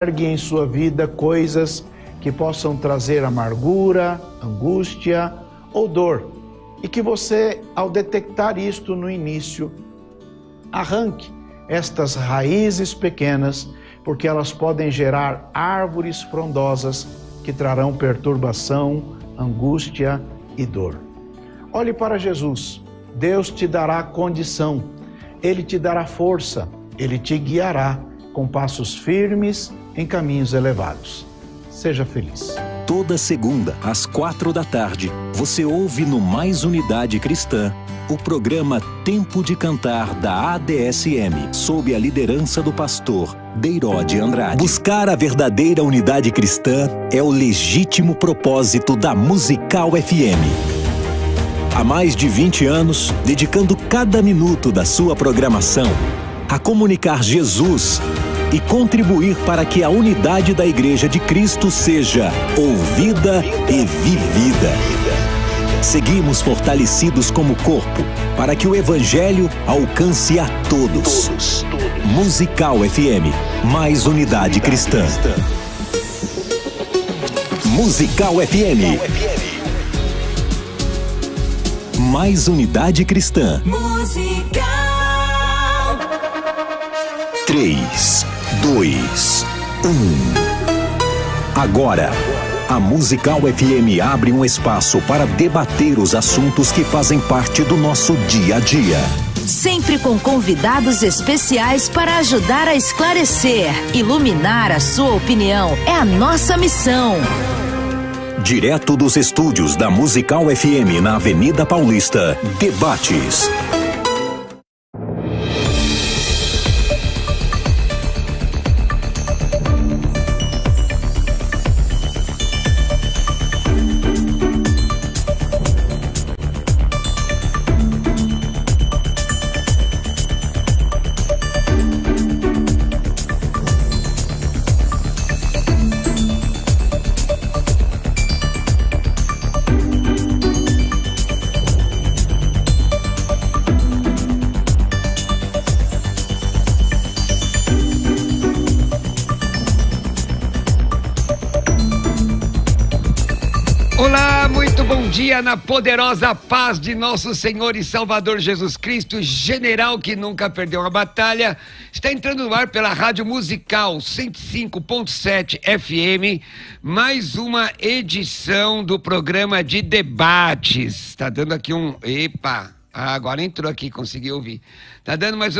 Largue em sua vida coisas que possam trazer amargura, angústia ou dor. E que você, ao detectar isto no início, arranque estas raízes pequenas, porque elas podem gerar árvores frondosas que trarão perturbação, angústia e dor. Olhe para Jesus. Deus te dará condição, Ele te dará força, Ele te guiará com passos firmes em caminhos elevados. Seja feliz. Toda segunda, às 4h, você ouve no Mais Unidade Cristã o programa Tempo de Cantar da ADSM, sob a liderança do pastor Deirode Andrade. Buscar a verdadeira unidade cristã é o legítimo propósito da Musical FM. Há mais de 20 anos, dedicando cada minuto da sua programação a comunicar Jesus e contribuir para que a unidade da Igreja de Cristo seja ouvida e vivida. Seguimos fortalecidos como corpo para que o Evangelho alcance a todos. Musical FM, mais unidade cristã. Musical FM. Mais unidade cristã. Musical. 3, 2, 1. Agora, a Musical FM abre um espaço para debater os assuntos que fazem parte do nosso dia a dia. Sempre com convidados especiais para ajudar a esclarecer, iluminar a sua opinião. É a nossa missão. Direto dos estúdios da Musical FM na Avenida Paulista, Debates. Olá, muito bom dia na poderosa paz de nosso Senhor e Salvador Jesus Cristo, general que nunca perdeu uma batalha. Está entrando no ar pela Rádio Musical 105.7 FM, mais uma edição do programa de debates. Está dando aqui um... Epa! Agora entrou aqui, consegui ouvir. Tá dando mais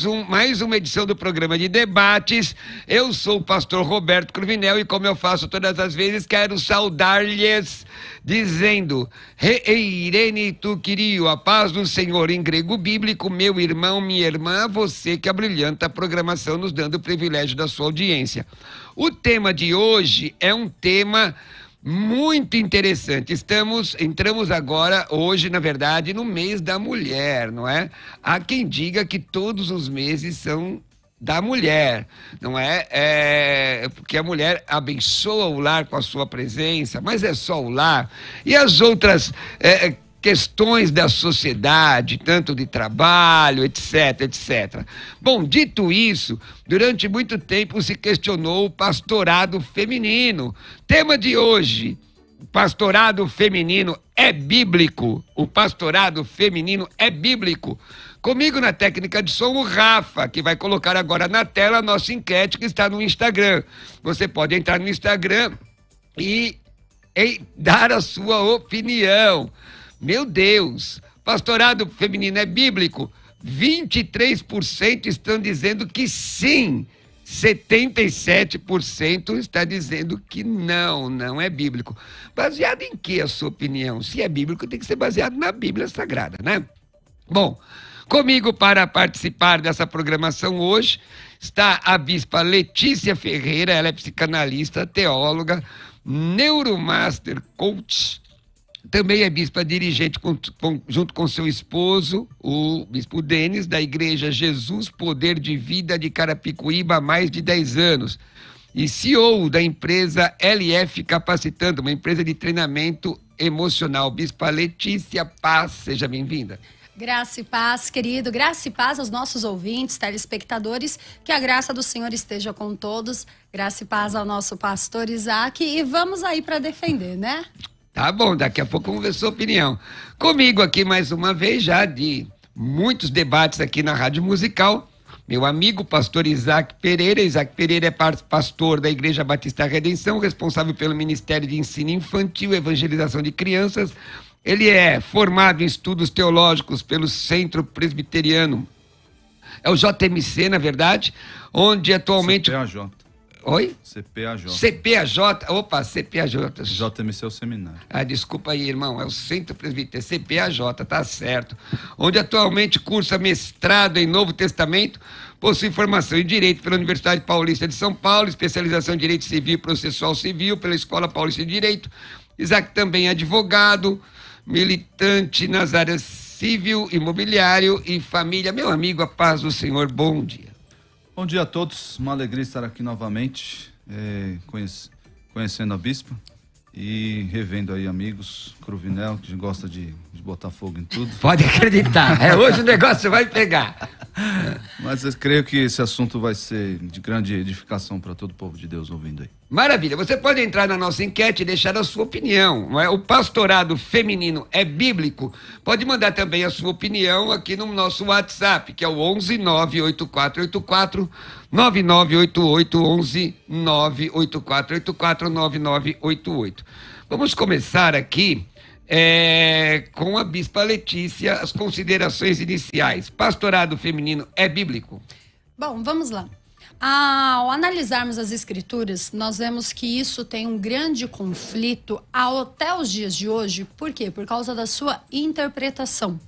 uma edição do programa de debates. Eu sou o pastor Roberto Cruvinel e, como eu faço todas as vezes, quero saudar-lhes dizendo: Reirene tu querio, a paz do Senhor em grego bíblico, meu irmão, minha irmã, você que abrilhanta a programação, nos dando o privilégio da sua audiência. O tema de hoje é um tema muito interessante. Entramos agora, hoje, na verdade, no mês da mulher, não é? Há quem diga que todos os meses são da mulher, não é? Porque a mulher abençoa o lar com a sua presença, mas é só o lar. E as outras questões da sociedade, tanto de trabalho, etc, etc. Bom, dito isso, durante muito tempo se questionou o pastorado feminino. Tema de hoje: pastorado feminino é bíblico? O pastorado feminino é bíblico? Comigo na técnica de som, o Rafa, que vai colocar agora na tela a nossa enquete que está no Instagram. Você pode entrar no Instagram e dar a sua opinião. Meu Deus, pastorado feminino é bíblico? 23% estão dizendo que sim, 77% está dizendo que não é bíblico. Baseado em que a sua opinião? Se é bíblico, tem que ser baseado na Bíblia Sagrada, né? Bom, comigo para participar dessa programação hoje está a bispa Letícia Ferreira. Ela é psicanalista, teóloga, neuromaster, coach. Também é bispa dirigente junto com seu esposo, o bispo Denis, da Igreja Jesus Poder de Vida de Carapicuíba há mais de 10 anos. E CEO da empresa LF Capacitando, uma empresa de treinamento emocional. Bispa Letícia Paz, seja bem-vinda. Graça e paz, querido, graça e paz aos nossos ouvintes, telespectadores, que a graça do Senhor esteja com todos, graça e paz ao nosso pastor Isaac, e vamos aí para defender, né? Tá bom, daqui a pouco vamos ver sua opinião. Comigo aqui mais uma vez, já de muitos debates aqui na Rádio Musical, meu amigo pastor Isaac Pereira. Isaac Pereira é pastor da Igreja Batista Redenção, responsável pelo Ministério de Ensino Infantil e Evangelização de Crianças. Ele é formado em estudos teológicos pelo Centro Presbiteriano, é o JMC, na verdade, onde atualmente... CPAJ. Oi? CPAJ. CPAJ, opa, CPAJ. JMC é o seminário. Ah, desculpa aí, irmão, é o Centro Presbiteriano, CPAJ, tá certo. Onde atualmente cursa mestrado em Novo Testamento, possui formação em Direito pela Universidade Paulista de São Paulo, especialização em Direito Civil e Processual Civil pela Escola Paulista de Direito. Isaac também é advogado, militante nas áreas civil, imobiliário e família. Meu amigo, a paz do Senhor, bom dia. Bom dia a todos, uma alegria estar aqui novamente, conhecendo a Bispa e revendo aí amigos, Cruvinel, que gosta de botar fogo em tudo. Pode acreditar, hoje o negócio vai pegar. Mas eu creio que esse assunto vai ser de grande edificação para todo o povo de Deus ouvindo aí. Maravilha, você pode entrar na nossa enquete e deixar a sua opinião, não é? O pastorado feminino é bíblico? Pode mandar também a sua opinião aqui no nosso WhatsApp, que é o 11 98484 9988, 11 98484 9988. Vamos começar aqui com a Bispa Letícia, as considerações iniciais. Pastorado feminino é bíblico? Bom, vamos lá. Ao analisarmos as escrituras, nós vemos que isso tem um grande conflito até os dias de hoje. Por quê? Por causa da sua interpretação.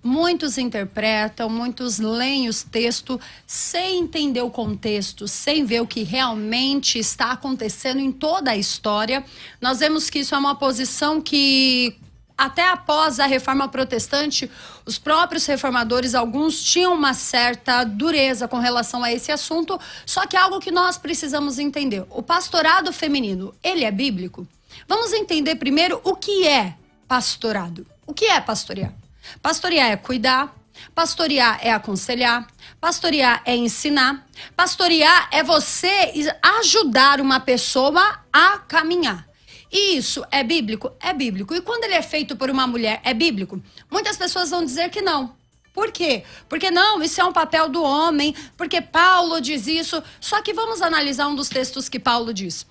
Muitos interpretam, muitos leem os textos sem entender o contexto, sem ver o que realmente está acontecendo em toda a história. Nós vemos que isso é uma posição que... Até após a reforma protestante, os próprios reformadores, alguns tinham uma certa dureza com relação a esse assunto, só que é algo que nós precisamos entender. O pastorado feminino, ele é bíblico? Vamos entender primeiro o que é pastorado. O que é pastorear? Pastorear é cuidar, pastorear é aconselhar, pastorear é ensinar, pastorear é você ajudar uma pessoa a caminhar. E isso é bíblico? É bíblico. E quando ele é feito por uma mulher, é bíblico? Muitas pessoas vão dizer que não. Por quê? Porque não, isso é um papel do homem, porque Paulo diz isso. Só que vamos analisar um dos textos que Paulo diz.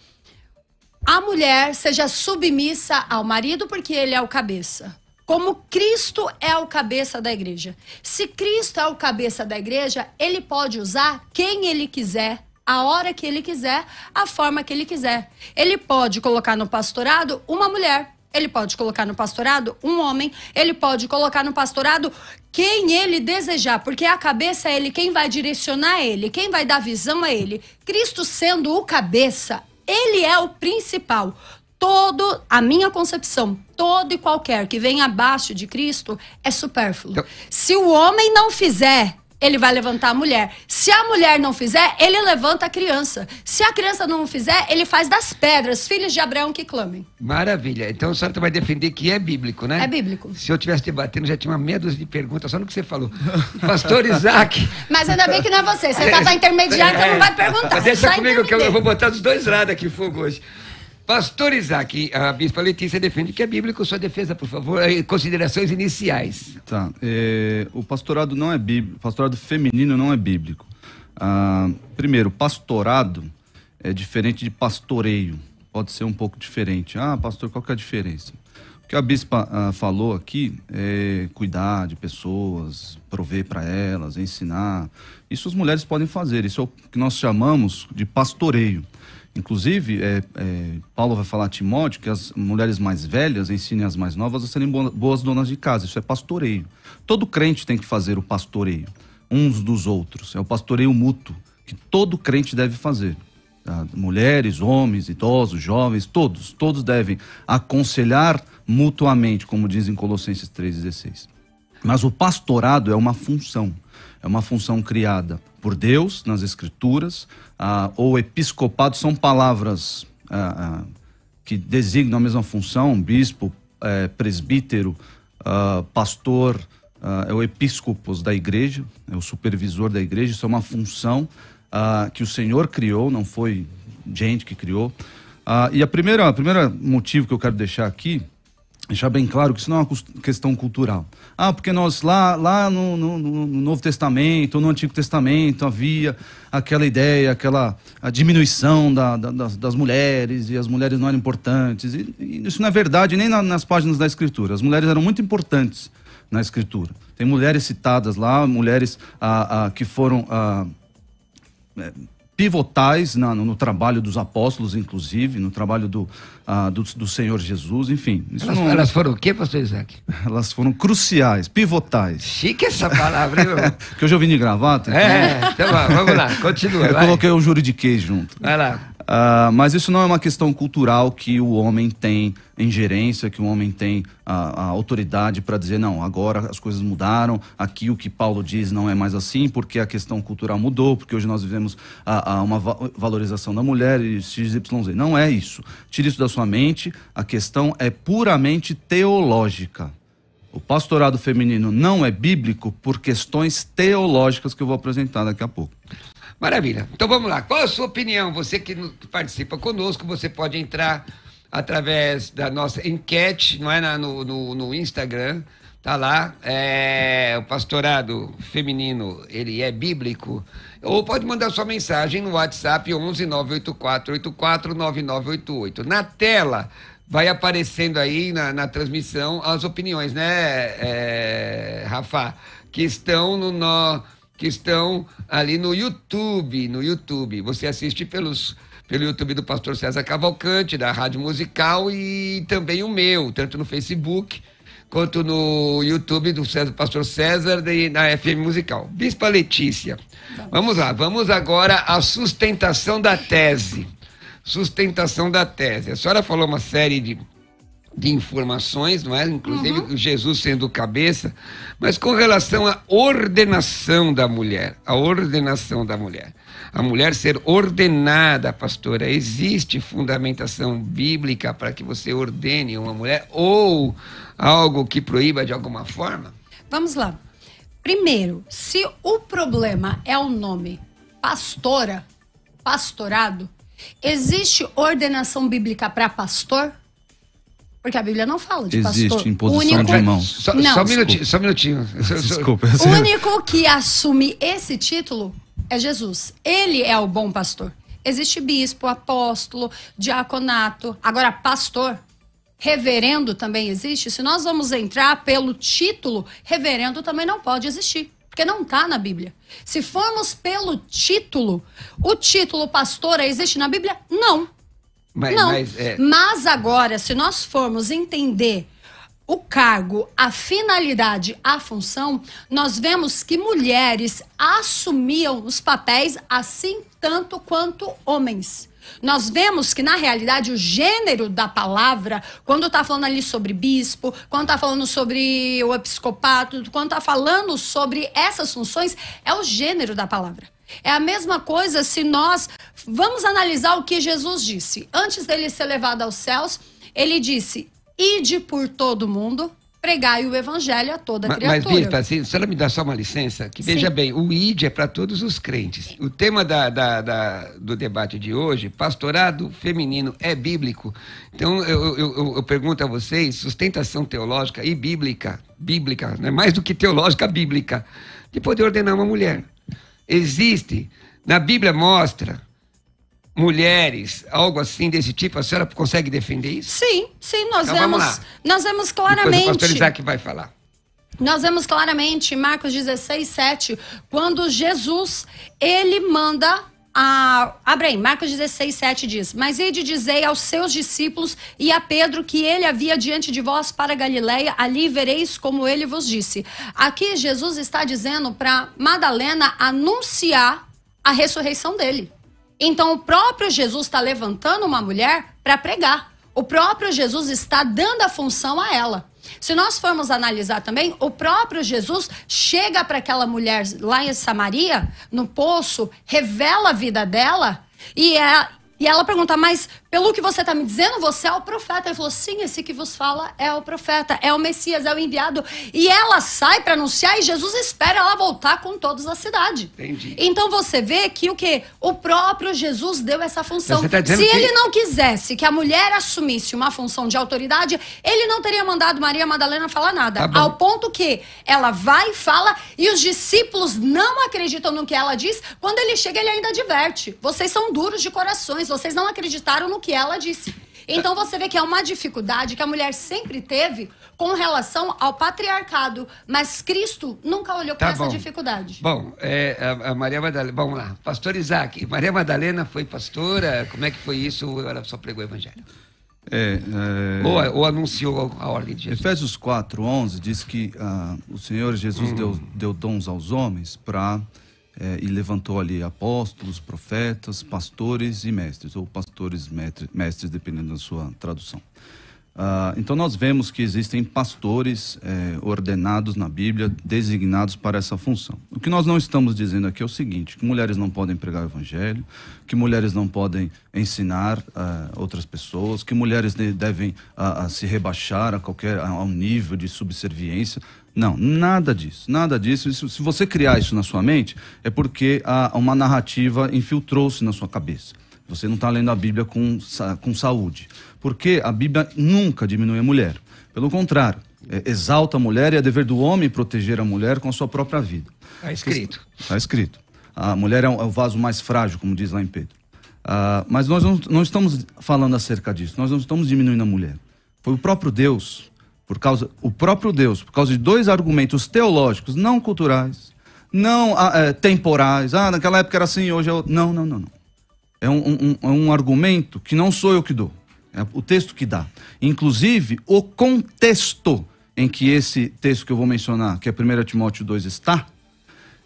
A mulher seja submissa ao marido porque ele é o cabeça. Como Cristo é o cabeça da igreja. Se Cristo é o cabeça da igreja, ele pode usar quem ele quiser, a hora que ele quiser, a forma que ele quiser. Ele pode colocar no pastorado uma mulher, ele pode colocar no pastorado um homem, ele pode colocar no pastorado quem ele desejar, porque a cabeça é ele, quem vai direcionar ele, quem vai dar visão a ele. Cristo sendo o cabeça, ele é o principal. A minha concepção, todo e qualquer que vem abaixo de Cristo é supérfluo. Se o homem não fizer, ele vai levantar a mulher. Se a mulher não fizer, ele levanta a criança. Se a criança não fizer, ele faz das pedras, filhos de Abraão que clamem. Maravilha. Então a senhora vai defender que é bíblico, né? É bíblico. Se eu estivesse debatendo, já tinha uma meia dúzia de perguntas, só no que você falou. Pastor Isaac. Mas ainda bem que não é você. Você tá intermediário, então não vai perguntar. Mas deixa comigo que eu vou botar dos dois lados aqui fogo hoje. Pastor Isaac, a Bispa Letícia defende que é bíblico. Sua defesa, por favor, considerações iniciais. Tá, o pastorado não é bíblico, pastorado feminino não é bíblico. Primeiro, pastorado é diferente de pastoreio, pode ser um pouco diferente. Pastor, qual que é a diferença? O que a Bispa falou aqui é cuidar de pessoas, prover para elas, ensinar. Isso as mulheres podem fazer, isso é o que nós chamamos de pastoreio. Inclusive, Paulo vai falar a Timóteo que as mulheres mais velhas ensinem as mais novas a serem boas donas de casa. Isso é pastoreio. Todo crente tem que fazer o pastoreio, uns dos outros. É o pastoreio mútuo, que todo crente deve fazer. Mulheres, homens, idosos, jovens, todos devem aconselhar mutuamente, como diz em Colossenses 3,16. Mas o pastorado é uma função criada por Deus nas Escrituras, ou episcopado são palavras que designam a mesma função, bispo, presbítero, pastor, é o episcopos da igreja, é o supervisor da igreja. Isso é uma função que o Senhor criou, não foi gente que criou. E a primeira motivo que eu quero deixar aqui, deixar bem claro que isso não é uma questão cultural. Porque nós lá no Novo Testamento, no Antigo Testamento, havia aquela ideia, a diminuição das mulheres, e as mulheres não eram importantes. E isso não é verdade nem nas páginas da Escritura. As mulheres eram muito importantes na Escritura. Tem mulheres citadas lá, mulheres que foram pivotais no trabalho dos apóstolos, inclusive, no trabalho do Senhor Jesus, enfim. Elas foram o quê, pastor Isaac? Elas foram cruciais, pivotais. Chique essa palavra, hein? Que hoje eu vim de gravata. Então vamos lá, continua. Eu coloquei o juridiquês junto. Vai lá. Mas isso não é uma questão cultural que o homem tem ingerência, que o homem tem a autoridade para dizer, não, agora as coisas mudaram, aqui o que Paulo diz não é mais assim, porque a questão cultural mudou, porque hoje nós vivemos uma valorização da mulher e XYZ. Não é isso. Tire isso da sua mente, a questão é puramente teológica. O pastorado feminino não é bíblico por questões teológicas que eu vou apresentar daqui a pouco. Maravilha. Então vamos lá. Qual a sua opinião? Você que participa conosco, você pode entrar através da nossa enquete, não é? No Instagram, tá lá. O pastorado feminino, ele é bíblico? Ou pode mandar sua mensagem no WhatsApp 11 984 84 9988. Na tela vai aparecendo aí na transmissão as opiniões, né, Rafa? Que estão ali no YouTube. Você assiste pelo YouTube do pastor César Cavalcante, da Rádio Musical, e também o meu, tanto no Facebook quanto no YouTube do pastor César da FM Musical. Bispa Letícia, vamos lá, vamos agora à sustentação da tese. A senhora falou uma série de informações, não é? Inclusive Jesus sendo o cabeça, mas com relação à ordenação da mulher, a mulher ser ordenada, pastora, existe fundamentação bíblica para que você ordene uma mulher ou algo que proíba de alguma forma? Vamos lá. Primeiro, se o problema é o nome pastorado, existe ordenação bíblica para pastor? Porque a Bíblia não fala de pastor. Existe imposição de mãos. Só um minutinho. Desculpa. O único que assume esse título é Jesus. Ele é o bom pastor. Existe bispo, apóstolo, diaconato. Agora, pastor, reverendo também existe. Se nós vamos entrar pelo título, reverendo também não pode existir. Porque não está na Bíblia. Se formos pelo título, o título pastora existe na Bíblia? Não. Mas agora, se nós formos entender o cargo, a finalidade, a função, nós vemos que mulheres assumiam os papéis assim tanto quanto homens. Nós vemos que, na realidade, o gênero da palavra, quando está falando ali sobre bispo, quando está falando sobre o episcopato, quando está falando sobre essas funções, é o gênero da palavra. É a mesma coisa se nós vamos analisar o que Jesus disse. Antes dele ser levado aos céus, ele disse, ide por todo mundo, pregai o evangelho a toda criatura. Mas, bispa, se a senhora me dá só uma licença, que veja bem, o ide é para todos os crentes. O tema do debate de hoje, pastorado feminino, é bíblico. Então, eu pergunto a vocês, sustentação teológica e bíblica, né? Mais do que teológica, bíblica, de poder ordenar uma mulher. Existe, na Bíblia mostra mulheres, algo assim desse tipo, a senhora consegue defender isso? Sim, nós vemos claramente. Depois o pastor Isaac vai falar. Nós vemos claramente em Marcos 16:7, quando Jesus, ele manda Abraão, Marcos 16:7 diz, mas ide dizei aos seus discípulos e a Pedro que ele havia diante de vós para Galileia, ali vereis como ele vos disse. Aqui Jesus está dizendo para Madalena anunciar a ressurreição dele. Então o próprio Jesus está levantando uma mulher para pregar. O próprio Jesus está dando a função a ela. Se nós formos analisar também, o próprio Jesus chega para aquela mulher lá em Samaria, no poço, revela a vida dela e ela pergunta, mas pelo que você está me dizendo, você é o profeta. Ele falou, sim, esse que vos fala é o profeta, é o Messias, é o enviado. E ela sai para anunciar e Jesus espera ela voltar com todos à cidade. Entendi. Então você vê que o quê? O próprio Jesus deu essa função. Você tá dizendo Se que... ele não quisesse que a mulher assumisse uma função de autoridade, ele não teria mandado Maria Madalena falar nada. Tá ao ponto que ela vai e fala e os discípulos não acreditam no que ela diz. Quando ele chega, ele ainda adverte. Vocês são duros de corações, vocês não acreditaram no que ela disse. Então você vê que é uma dificuldade que a mulher sempre teve com relação ao patriarcado, mas Cristo nunca olhou para essa dificuldade. Bom, a Maria Madalena, vamos lá, pastor Isaac, Maria Madalena foi pastora, como é que foi isso ou ela só pregou o evangelho? Ou anunciou a ordem de Jesus? Efésios 4:11 diz que o Senhor Jesus deu dons aos homens e levantou ali apóstolos, profetas, pastores e mestres, ou pastores mestres, dependendo da sua tradução. Então nós vemos que existem pastores ordenados na Bíblia, designados para essa função. O que nós não estamos dizendo aqui é o seguinte, que mulheres não podem pregar o evangelho, que mulheres não podem ensinar outras pessoas, que mulheres devem se rebaixar a um nível de subserviência. Não, nada disso, nada disso. Se você criar isso na sua mente, é porque uma narrativa infiltrou-se na sua cabeça. Você não está lendo a Bíblia com saúde. Porque a Bíblia nunca diminui a mulher. Pelo contrário, exalta a mulher e é dever do homem proteger a mulher com a sua própria vida. Está escrito. Está escrito. A mulher é o vaso mais frágil, como diz lá em Pedro. Mas nós não estamos falando acerca disso. Nós não estamos diminuindo a mulher. Foi o próprio Deus, por causa de dois argumentos teológicos, não culturais, não temporais. Naquela época era assim, hoje é outro. Não. É um argumento que não sou eu que dou. É o texto que dá. Inclusive, o contexto em que esse texto que eu vou mencionar, que é 1 Timóteo 2 está,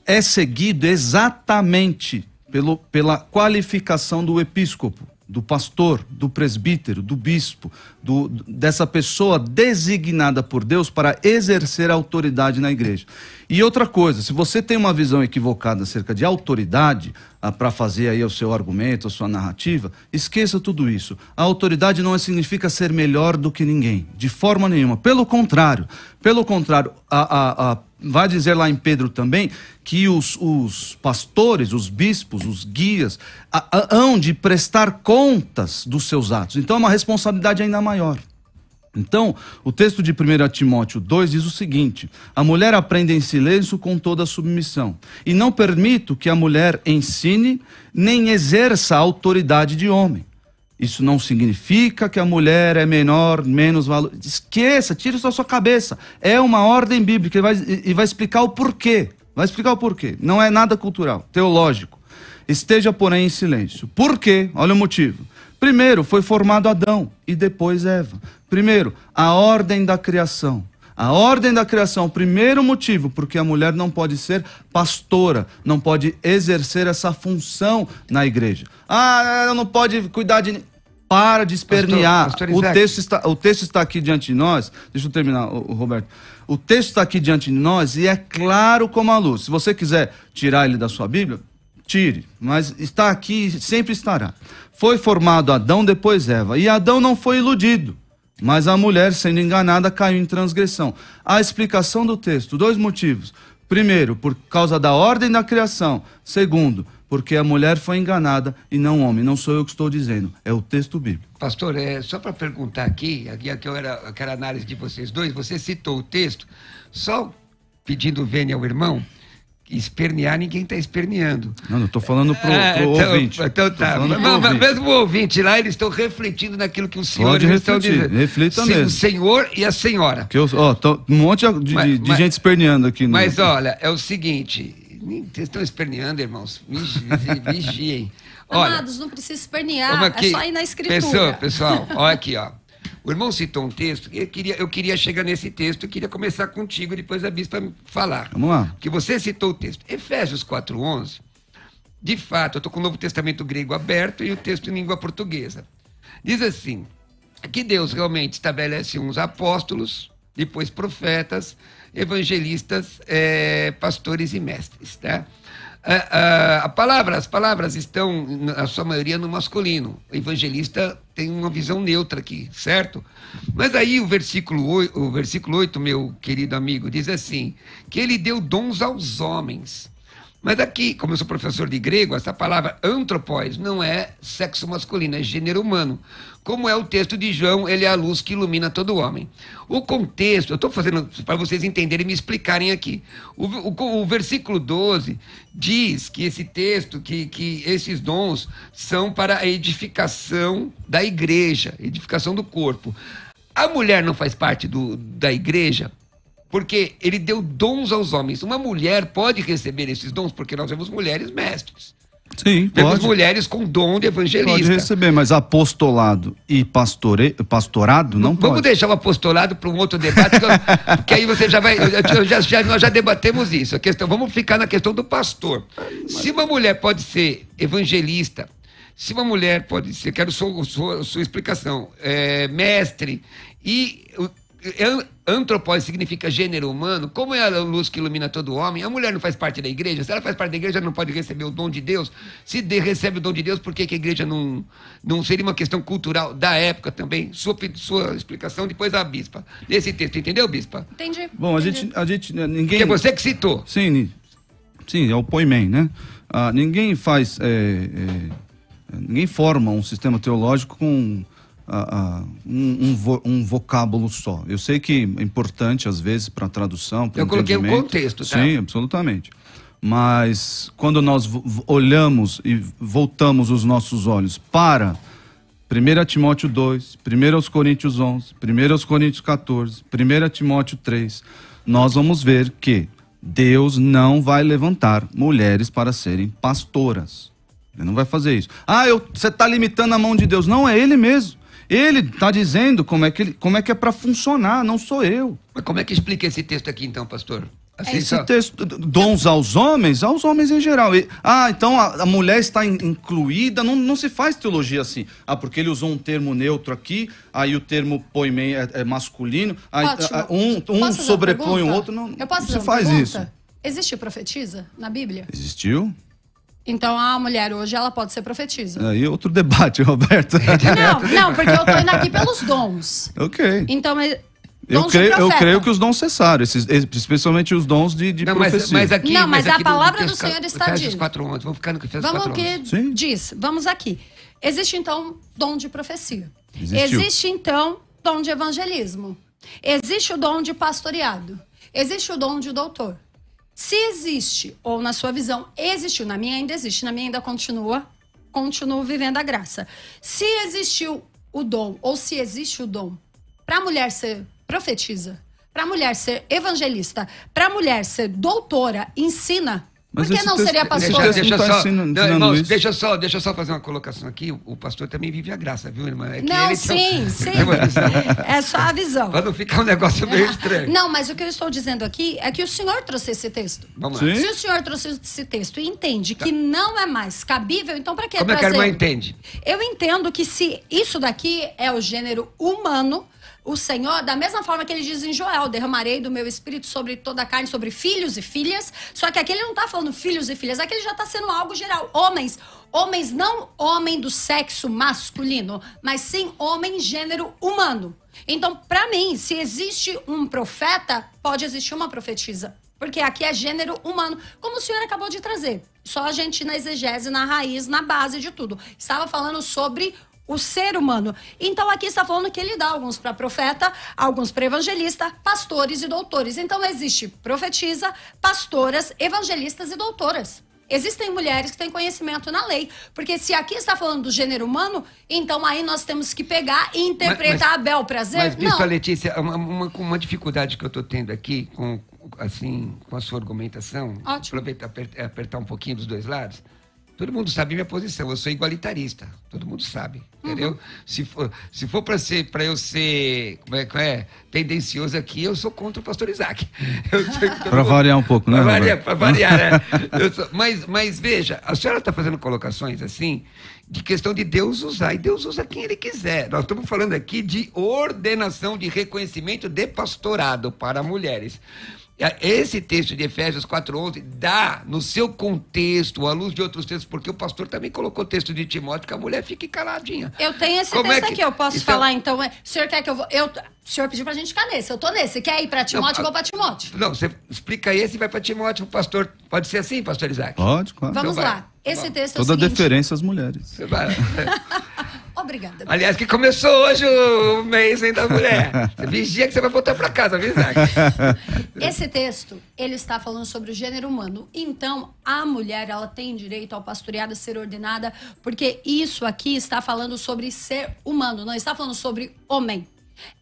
é seguido exatamente pela qualificação do episcopo, do pastor, do presbítero, do bispo, dessa pessoa designada por Deus para exercer a autoridade na igreja. E outra coisa, se você tem uma visão equivocada acerca de autoridade, para fazer aí o seu argumento, a sua narrativa, esqueça tudo isso. A autoridade não significa ser melhor do que ninguém, de forma nenhuma. Pelo contrário, vai dizer lá em Pedro também que os pastores, os bispos, os guias, hão de prestar contas dos seus atos. Então é uma responsabilidade ainda maior. Então, o texto de 1 Timóteo 2 diz o seguinte: a mulher aprende em silêncio com toda a submissão, e não permito que a mulher ensine nem exerça a autoridade de homem. Isso não significa que a mulher é menor, menos valor. Esqueça, tire isso da sua cabeça. É uma ordem bíblica e vai explicar o porquê. Vai explicar o porquê. Não é nada cultural, teológico. Esteja, porém, em silêncio. Por quê? Olha o motivo. Primeiro, foi formado Adão e depois Eva. Primeiro, a ordem da criação. A ordem da criação, primeiro motivo, porque a mulher não pode ser pastora, não pode exercer essa função na igreja. Ela não pode cuidar de... Para de espernear. O texto está aqui diante de nós. Deixa eu terminar, Roberto. O texto está aqui diante de nós e é claro como a luz. Se você quiser tirar ele da sua Bíblia, tire. Mas está aqui e sempre estará. Foi formado Adão, depois Eva. E Adão não foi iludido. Mas a mulher, sendo enganada, caiu em transgressão. A explicação do texto, dois motivos. Primeiro, por causa da ordem da criação. Segundo, porque a mulher foi enganada e não o homem. Não sou eu que estou dizendo, é o texto bíblico. Pastor, só para perguntar aqui eu quero análise de vocês dois, você citou o texto, só pedindo vênia ao irmão, espernear, ninguém está esperneando. Não, eu estou falando pro ouvinte. Então tá. Mas mesmo o ouvinte lá, eles estão refletindo naquilo que os senhores estão dizendo. Reflita mesmo. O senhor e a senhora. Um monte de gente esperneando aqui. Mas olha, é o seguinte, vocês estão esperneando, irmãos, vigiem. Amados, não precisa espernear, é só ir na escritura. Pessoal, olha aqui, ó. O irmão citou um texto, eu queria chegar nesse texto, eu queria começar contigo e depois a bispa falar. Vamos lá. Porque você citou o texto. Efésios 4:11, de fato, eu estou com o Novo Testamento grego aberto e o texto em língua portuguesa. Diz assim, que Deus realmente estabelece uns apóstolos, depois profetas, evangelistas, pastores e mestres, tá? As palavras estão, na sua maioria, no masculino. O evangelista tem uma visão neutra aqui, certo? Mas aí o versículo 8, meu querido amigo, diz assim, que ele deu dons aos homens. Mas aqui, como eu sou professor de grego, essa palavra antropós não é sexo masculino, é gênero humano. Como é o texto de João, ele é a luz que ilumina todo homem. O contexto, eu estou fazendo para vocês entenderem e me explicarem aqui. O versículo 12 diz que esse texto, que esses dons são para a edificação da igreja, edificação do corpo. A mulher não faz parte da igreja? Porque ele deu dons aos homens. Uma mulher pode receber esses dons, porque nós temos mulheres mestres. Sim, temos pode. Mulheres com dom de evangelista. Pode receber, mas apostolado e pastorado não pode. Vamos deixar o apostolado para um outro debate, porque aí você já vai... Nós já debatemos isso. A questão, vamos ficar na questão do pastor. Se uma mulher pode ser evangelista, se uma mulher pode ser... Quero sua explicação. Mestre e... Antropós significa gênero humano. Como é a luz que ilumina todo homem? A mulher não faz parte da igreja. Se ela faz parte da igreja, ela não pode receber o dom de Deus. Se recebe o dom de Deus, por que a igreja não seria uma questão cultural da época também? Sua explicação depois da bispa. Nesse texto, entendeu, bispa? Entendi. Bom, a gente ninguém... Que é você que citou. Sim, é o poimen, né? Ninguém faz... ninguém forma um sistema teológico com... um vocábulo só. Eu sei que é importante, às vezes, para a tradução, para o entendimento. Eu coloquei um contexto, tá? Sim, absolutamente. Mas, quando nós olhamos e voltamos os nossos olhos para 1 Timóteo 2, 1 Coríntios 11, 1 Coríntios 14, 1 Timóteo 3, nós vamos ver que Deus não vai levantar mulheres para serem pastoras. Ele não vai fazer isso. Você está limitando a mão de Deus. Não, é Ele mesmo. Ele está dizendo como é que é para funcionar, não sou eu. Mas como é que explica esse texto aqui, então, pastor? Assim, esse texto, dons aos homens em geral. Então a mulher está incluída, não se faz teologia assim. Porque ele usou um termo neutro aqui, aí o termo poimen é masculino, aí, um sobrepõe o outro, não se faz isso. Existe profetisa na Bíblia? Existiu. Então a mulher hoje, ela pode ser profetisa. Aí outro debate, Roberto. Não, porque eu tô indo aqui pelos dons. Ok. Então, eu creio que os dons cessaram, especialmente os dons de profecia. Mas a palavra do Senhor está dizendo. Vamos ficar no que fez os 4 11. Diz, vamos aqui. Existe então dom de profecia. Existiu. Existe então dom de evangelismo. Existe o dom de pastoreado. Existe o dom de doutor. Se existe, ou na sua visão existiu, na minha ainda existe, na minha ainda continuo vivendo a graça. Se existiu o dom, ou se existe o dom, para a mulher ser profetisa, para a mulher ser evangelista, para a mulher ser doutora, ensina, por que não seria pastora? Deixa eu só fazer uma colocação aqui. O pastor também vive a graça, viu, irmã? Sim. É só a visão. Para não ficar um negócio meio estranho. Não, mas o que eu estou dizendo aqui é que o senhor trouxe esse texto. Vamos lá. Se o senhor trouxe esse texto e entende que não é mais cabível, então para que trazer? Como é que a irmã entende? Eu entendo que se isso daqui é o gênero humano, o Senhor, da mesma forma que ele diz em Joel, derramarei do meu espírito sobre toda a carne, sobre filhos e filhas, só que aqui ele não está falando filhos e filhas, aqui ele já está sendo algo geral. Homens não homem do sexo masculino, mas sim homem gênero humano. Então, para mim, se existe um profeta, pode existir uma profetisa, porque aqui é gênero humano, como o senhor acabou de trazer. Só a gente na exegese, na raiz, na base de tudo. Estava falando sobre o ser humano. Então aqui está falando que ele dá alguns para profeta, alguns para evangelista, pastores e doutores. Então existe profetisa, pastoras, evangelistas e doutoras. Existem mulheres que têm conhecimento na lei. Porque se aqui está falando do gênero humano, então aí nós temos que pegar e interpretar a bel prazer. Mas, bispa Letícia, uma dificuldade que eu estou tendo aqui com a sua argumentação, apertar um pouquinho dos dois lados. Todo mundo sabe minha posição, eu sou igualitarista, todo mundo sabe, entendeu? Se for para eu ser, tendencioso aqui, eu sou contra o pastor Isaac. Para variar um pouco, né, Roberto? Para variar, né? Mas veja, a senhora está fazendo colocações assim, de questão de Deus usar, e Deus usa quem Ele quiser. Nós estamos falando aqui de ordenação de reconhecimento de pastorado para mulheres. Esse texto de Efésios 4:11 dá, no seu contexto, à luz de outros textos, porque o pastor também colocou o texto de Timóteo, que a mulher fique caladinha. Eu tenho esse texto aqui, eu posso falar então. O senhor quer que eu vou... O senhor pediu pra gente ficar nesse, eu tô nesse. Quer ir pra Timóteo, eu vou pra Timóteo. Não, você explica esse e vai pra Timóteo, o pastor. Pode ser assim, pastor Isaac? Pode, claro. Vamos lá. Esse texto é o Toda seguinte... deferência às mulheres. Você vai. Obrigada. Aliás, que começou hoje o mês da mulher. Você vigia que você vai voltar para casa, viu, Isaac? Esse texto, ele está falando sobre o gênero humano. Então, a mulher, ela tem direito ao pastoreado a ser ordenada, porque isso aqui está falando sobre ser humano, não está falando sobre homem.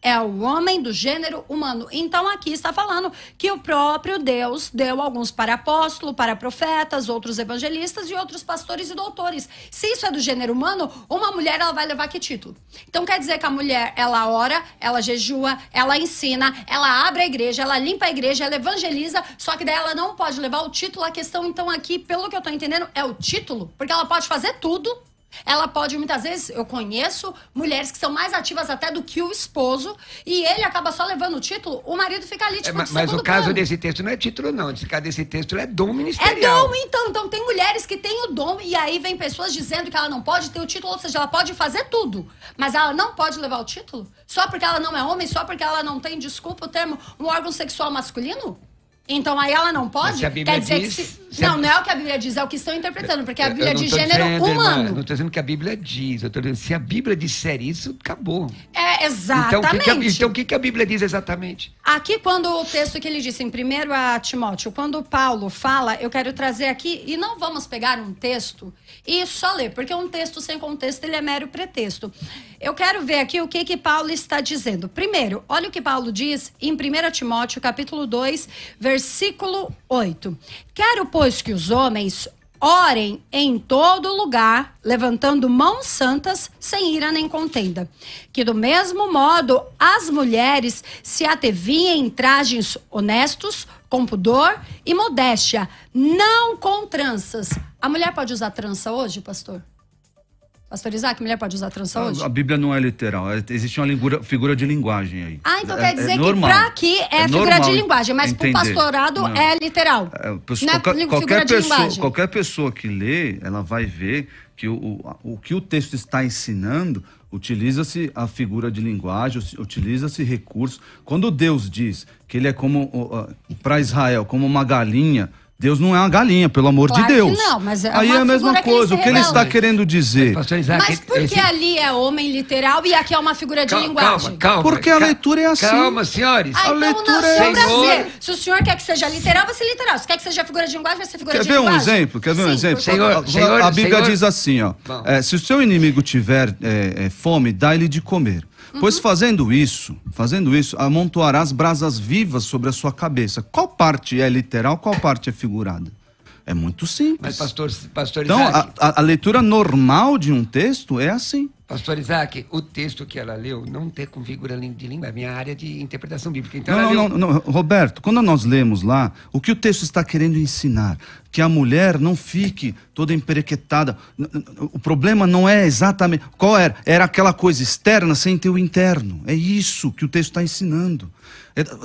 É o homem do gênero humano. Então aqui está falando que o próprio Deus deu alguns para apóstolos, para profetas, outros evangelistas e outros pastores e doutores. Se isso é do gênero humano, uma mulher, ela vai levar que título? Então quer dizer que a mulher, ela ora, ela jejua, ela ensina, ela abre a igreja, ela limpa a igreja, ela evangeliza, só que daí ela não pode levar o título. A questão então aqui, pelo que eu estou entendendo, é o título, porque ela pode fazer tudo. Ela pode, muitas vezes, eu conheço mulheres que são mais ativas até do que o esposo, e ele acaba só levando o título, o marido fica ali, tipo, mas o caso desse texto não é título, não. Esse caso desse texto é dom ministerial. É dom, então. Então tem mulheres que têm o dom, e aí vem pessoas dizendo que ela não pode ter o título, ou seja, ela pode fazer tudo, mas ela não pode levar o título? Só porque ela não é homem, só porque ela não tem, desculpa o termo, um órgão sexual masculino? Então aí ela não pode? Se a Bíblia quer dizer diz, que não é o que a Bíblia diz, é o que estão interpretando, porque a Bíblia diz gênero humano. Irmã, não estou dizendo que a Bíblia diz, eu estou dizendo se a Bíblia disser isso, acabou. É, exatamente. Então o que a Bíblia diz exatamente? Aqui, quando o texto que ele disse em 1 Timóteo, quando Paulo fala, eu quero trazer aqui, e não vamos pegar um texto e só ler, porque um texto sem contexto, ele é mero pretexto. Eu quero ver aqui o que Paulo está dizendo. Primeiro, olha o que Paulo diz em 1 Timóteo, capítulo 2, versículo 8. Quero, pois, que os homens orem em todo lugar, levantando mãos santas, sem ira nem contenda. Que do mesmo modo, as mulheres se ateviem em trajes honestos, com pudor e modéstia, não com tranças. A mulher pode usar trança hoje, pastor? Pastor Isaac, mulher pode usar trança hoje? A Bíblia não é literal, existe uma figura de linguagem aí. Ah, então quer dizer que para aqui é figura de linguagem, mas para o pastorado não. É literal. Qualquer pessoa que lê, ela vai ver que o que o texto está ensinando, utiliza-se a figura de linguagem, utiliza-se recursos. Quando Deus diz que ele é como, para Israel, como uma galinha, Deus não é uma galinha, pelo amor de Deus. Não, mas aí é a mesma coisa. O que ele está querendo dizer? Mas por que ali é homem literal e aqui é uma figura de linguagem? Calma. Porque a leitura é assim. Calma, senhores. A leitura é assim. Se o senhor quer que seja literal, vai ser literal. Se quer que seja figura de linguagem, vai ser figura de linguagem. Quer ver um exemplo? A Bíblia diz assim, ó. Se o seu inimigo tiver fome, dá-lhe de comer. Pois fazendo isso, amontoarás brasas vivas sobre a sua cabeça. Qual parte é literal, qual parte é figurada? É muito simples. Mas pastor então, Isaac... a leitura normal de um texto é assim. Pastor Isaac, o texto que ela leu não tem com figura de língua, é minha área de interpretação bíblica. Então não, Roberto, quando nós lemos lá, o que o texto está querendo ensinar? Que a mulher não fique toda emperequetada. O problema não é exatamente... Qual era? Era aquela coisa externa sem ter o interno. É isso que o texto está ensinando.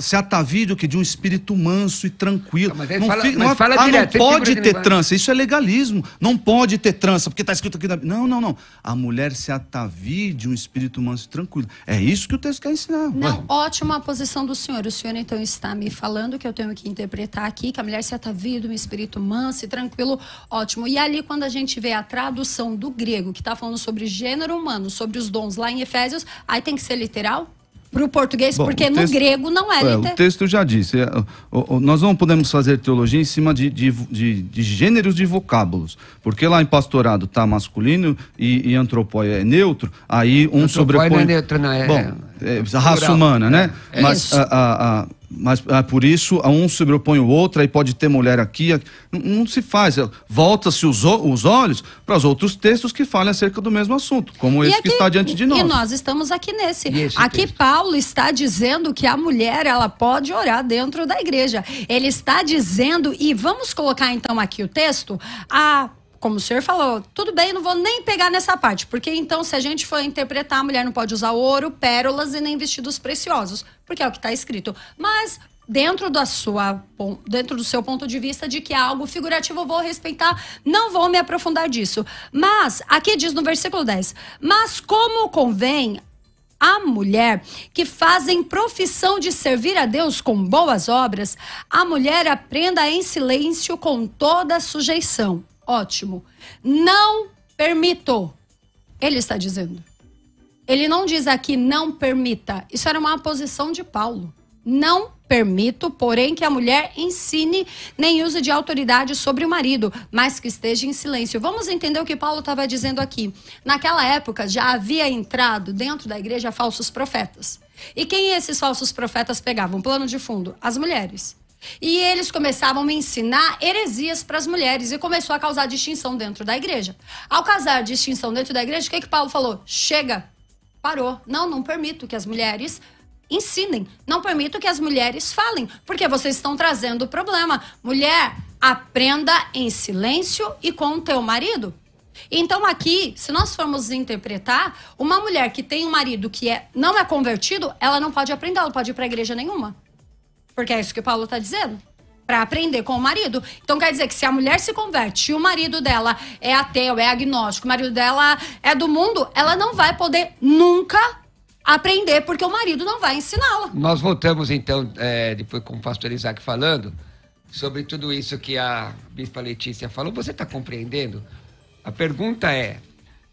Se atavie que de um espírito manso e tranquilo. Não pode ter trança. Isso é legalismo. Não pode ter trança, porque está escrito aqui. Não. A mulher se atavie de um espírito manso e tranquilo. É isso que o texto quer ensinar. Não, ótima a posição do senhor. O senhor então está me falando que eu tenho que interpretar aqui, que a mulher se atavie de um espírito manso e tranquilo. Ótimo. E ali, quando a gente vê a tradução do grego, que está falando sobre gênero humano, sobre os dons lá em Efésios, aí tem que ser literal? Para o português, porque no grego não é literal. O texto já disse, nós não podemos fazer teologia em cima de gêneros de vocábulos, porque lá em pastorado está masculino e antropóia é neutro, aí um sobrepõe... Não é neutro, não, a raça humana, né? Mas por isso, um sobrepõe o outro, aí pode ter mulher aqui, não se faz. Volta-se os olhos para os outros textos que falem acerca do mesmo assunto, como esse que está diante de nós. E nós estamos aqui nesse. Aqui texto. Paulo está dizendo que a mulher, ela pode orar dentro da igreja. Ele está dizendo, e vamos colocar então aqui o texto, como o senhor falou, tudo bem, não vou nem pegar nessa parte, porque então se a gente for interpretar, a mulher não pode usar ouro, pérolas e nem vestidos preciosos, porque é o que está escrito. Mas dentro do seu ponto de vista de que é algo figurativo, eu vou respeitar, não vou me aprofundar disso. Mas, aqui diz no versículo 10, mas como convém a mulher que fazem profissão de servir a Deus com boas obras, a mulher aprenda em silêncio com toda a sujeição. Ótimo. Não permito, ele está dizendo. Ele não diz aqui não permita. Isso era uma posição de Paulo. Não permito, porém, que a mulher ensine nem use de autoridade sobre o marido, mas que esteja em silêncio. Vamos entender o que Paulo estava dizendo aqui. Naquela época, já havia entrado dentro da igreja falsos profetas. E quem esses falsos profetas pegavam? Plano de fundo? As mulheres. E eles começavam a ensinar heresias para as mulheres e começou a causar distinção dentro da igreja. Ao causar distinção dentro da igreja, o que Paulo falou? Chega, parou. Não permito que as mulheres ensinem. Não permito que as mulheres falem, porque vocês estão trazendo o problema. Mulher, aprenda em silêncio e com o teu marido. Então aqui, se nós formos interpretar, uma mulher que tem um marido que não é convertido, ela não pode aprender, ela não pode ir para a igreja nenhuma. Porque é isso que Paulo está dizendo. Para aprender com o marido. Então quer dizer que se a mulher se converte e o marido dela é ateu, é agnóstico, o marido dela é do mundo, ela não vai poder nunca aprender, porque o marido não vai ensiná-la. Nós voltamos então, depois com o pastor Isaac falando, sobre tudo isso que a bispa Letícia falou. Você está compreendendo? A pergunta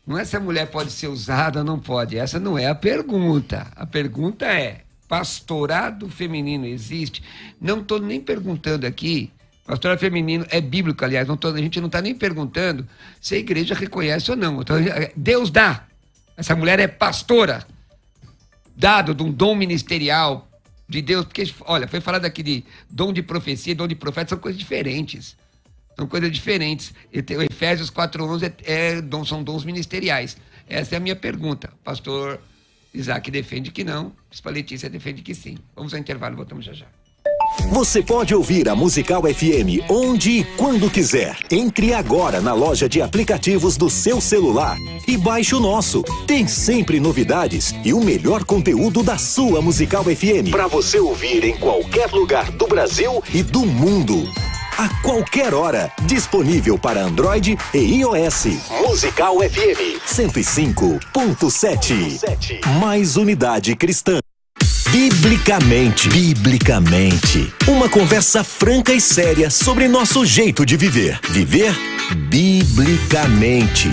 não é se a mulher pode ser usada ou não pode. Essa não é a pergunta. A pergunta é, pastorado feminino existe? Não estou nem perguntando aqui, pastorado feminino é bíblico, aliás, a gente não está nem perguntando se a igreja reconhece ou não. Então, Deus dá. Essa mulher é pastora, dado de um dom ministerial de Deus, porque, olha, foi falado aqui de dom de profecia, dom de profeta, são coisas diferentes. São coisas diferentes. O Efésios 4:11 são dons ministeriais. Essa é a minha pergunta. Pastor Isaac defende que não, a Letícia defende que sim. Vamos ao intervalo, voltamos já já. Você pode ouvir a Musical FM onde e quando quiser. Entre agora na loja de aplicativos do seu celular e baixe o nosso. Tem sempre novidades e o melhor conteúdo da sua Musical FM para você ouvir em qualquer lugar do Brasil e do mundo. A qualquer hora, disponível para Android e iOS. Musical FM 105.7. Mais unidade cristã. Biblicamente. Uma conversa franca e séria sobre nosso jeito de viver. Viver biblicamente.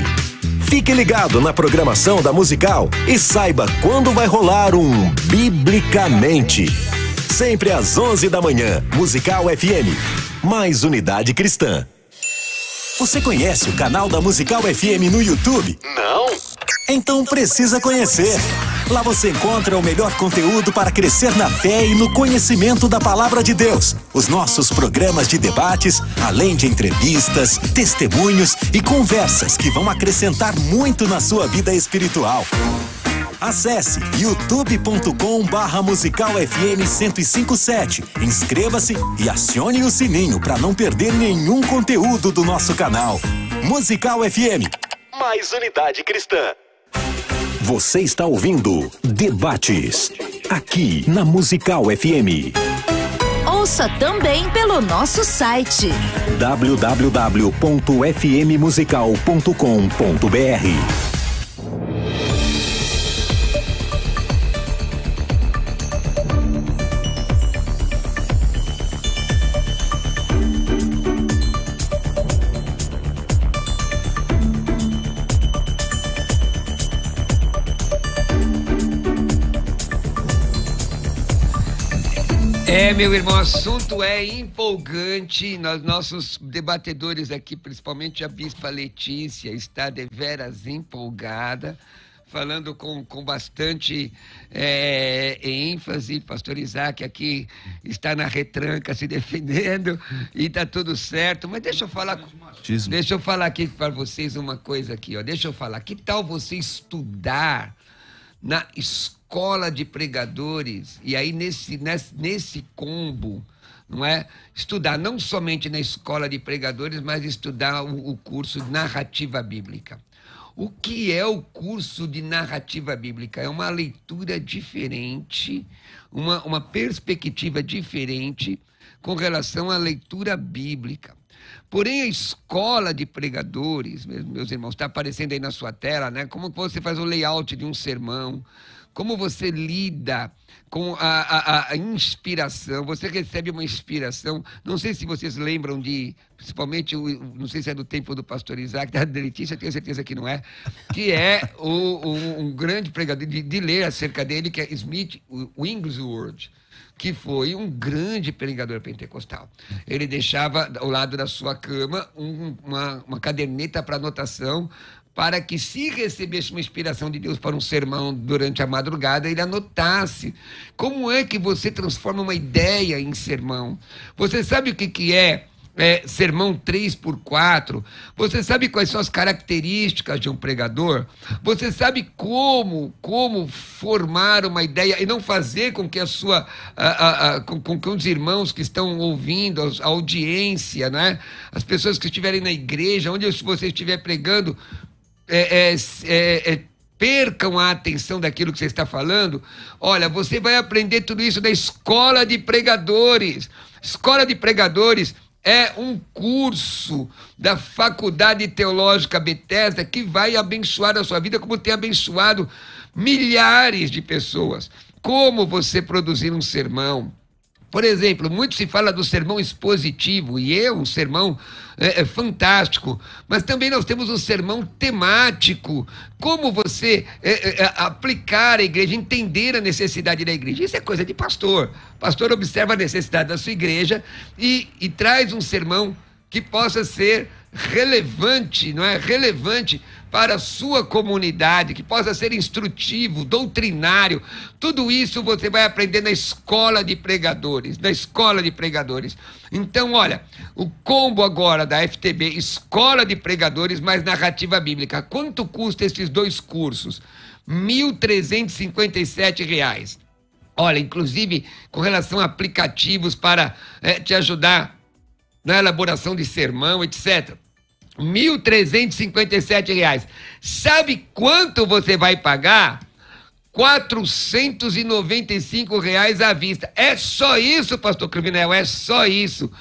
Fique ligado na programação da Musical e saiba quando vai rolar um Biblicamente. Sempre às 11 da manhã, Musical FM. Mais unidade cristã. Você conhece o canal da Musical FM no YouTube? Não? Então precisa conhecer. Lá você encontra o melhor conteúdo para crescer na fé e no conhecimento da Palavra de Deus. Os nossos programas de debates, além de entrevistas, testemunhos e conversas que vão acrescentar muito na sua vida espiritual. Acesse youtube.com/musicalfm1057. Inscreva-se e acione o sininho para não perder nenhum conteúdo do nosso canal. Musical FM. Mais unidade cristã. Você está ouvindo Debates, aqui na Musical FM. Ouça também pelo nosso site www.fmmusical.com.br. Meu irmão, o assunto é empolgante. Nossos debatedores aqui, principalmente a bispa Letícia, está deveras empolgada, falando com bastante ênfase. Pastor Isaac aqui está na retranca se defendendo e está tudo certo. Mas deixa eu falar aqui para vocês uma coisa aqui, ó. Deixa eu falar. Que tal você estudar na escola de pregadores, e aí nesse combo, não é? Estudar não somente na escola de pregadores, mas estudar o curso de narrativa bíblica. O que é o curso de narrativa bíblica? É uma leitura diferente, uma perspectiva diferente com relação à leitura bíblica. Porém, a escola de pregadores, meus irmãos, está aparecendo aí na sua tela, né? Como você faz o layout de um sermão, como você lida com a inspiração, você recebe uma inspiração. Não sei se vocês lembram principalmente, não sei se é do tempo do pastor Isaac, da Letícia, tenho certeza que não é, que é um grande pregador, de ler acerca dele, que é Smith Wigglesworth, que foi um grande pregador pentecostal. Ele deixava ao lado da sua cama uma caderneta para anotação, para que, se recebesse uma inspiração de Deus para um sermão durante a madrugada, ele anotasse. Como é que você transforma uma ideia em sermão? Você sabe o que é sermão 3x4? Você sabe quais são as características de um pregador? Você sabe como formar uma ideia e não fazer com que com que os irmãos que estão ouvindo, a audiência, né? As pessoas que estiverem na igreja, onde você estiver pregando, percam a atenção daquilo que você está falando? Olha, você vai aprender tudo isso da Escola de Pregadores. Escola de Pregadores é um curso da Faculdade Teológica Bethesda que vai abençoar a sua vida, como tem abençoado milhares de pessoas. Como você produzir um sermão? Por exemplo, muito se fala do sermão expositivo, e é um sermão fantástico, mas também nós temos um sermão temático. Como você aplicar a igreja, entender a necessidade da igreja. Isso é coisa de pastor. O pastor observa a necessidade da sua igreja e traz um sermão que possa ser relevante, não é? Relevante para a sua comunidade, que possa ser instrutivo, doutrinário. Tudo isso você vai aprender na Escola de Pregadores, Então, olha, o combo agora da FTB, Escola de Pregadores mais Narrativa Bíblica. Quanto custa esses dois cursos? R$ 1.357. Olha, inclusive com relação a aplicativos para te ajudar na elaboração de sermão, etc. R$ 1.357. Sabe quanto você vai pagar? R$ 495 à vista. É só isso, pastor Cruvinel, é só isso. R$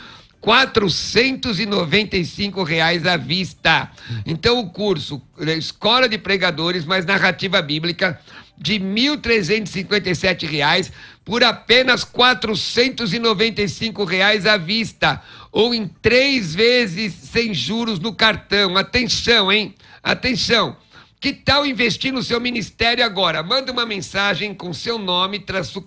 495 à vista. Então o curso Escola de Pregadores mais Narrativa Bíblica de R$ 1.357 por apenas R$ 495 à vista, ou em 3 vezes sem juros no cartão. Atenção, hein? Atenção. Que tal investir no seu ministério agora? Manda uma mensagem com seu nome,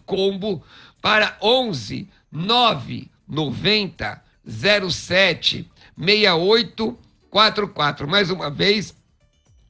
_combo, para 11 990 07 6844. Mais uma vez,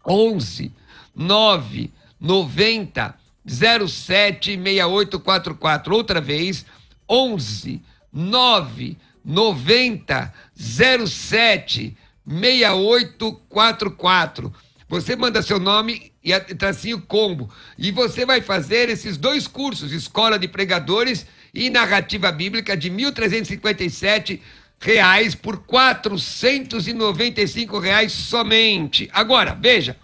11 990 07 6844. Outra vez, 11 990 07 6844. Você manda seu nome e tracinho combo. E você vai fazer esses dois cursos, Escola de Pregadores e Narrativa Bíblica, de R$ 1.357 por R$ 495 somente. Agora, veja,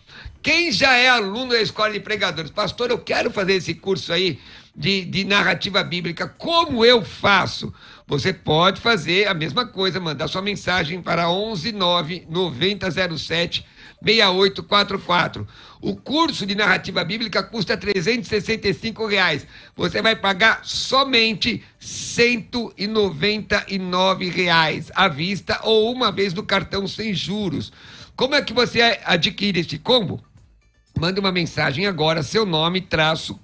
quem já é aluno da Escola de Pregadores? Pastor, eu quero fazer esse curso aí de narrativa bíblica. Como eu faço? Você pode fazer a mesma coisa, mandar sua mensagem para 11 990 07 6844. O curso de narrativa bíblica custa R$ 365. Você vai pagar somente R$ 199 à vista, ou uma vez no cartão sem juros. Como é que você adquire esse combo? Manda uma mensagem agora, seu nome,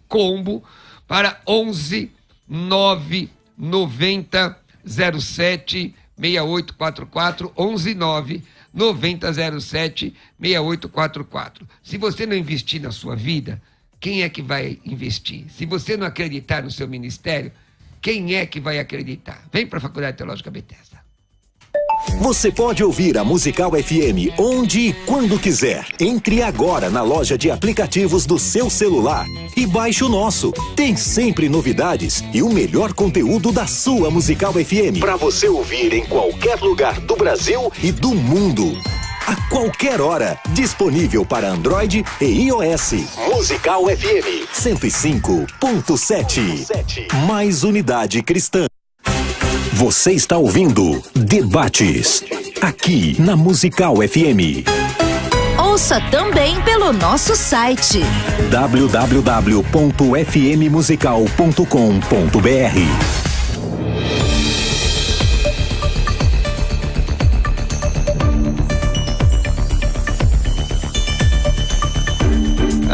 _combo, para 11 990 07 6844, 11 990 07 6844. Se você não investir na sua vida, quem é que vai investir? Se você não acreditar no seu ministério, quem é que vai acreditar? Vem para a Faculdade Teológica Bethesda. Você pode ouvir a Musical FM onde e quando quiser. Entre agora na loja de aplicativos do seu celular e baixe o nosso. Tem sempre novidades e o melhor conteúdo da sua Musical FM para você ouvir em qualquer lugar do Brasil e do mundo. a qualquer hora. Disponível para Android e iOS. Musical FM 105.7. Mais unidade cristã. Você está ouvindo Debates, aqui na Musical FM. Ouça também pelo nosso site www.fmmusical.com.br.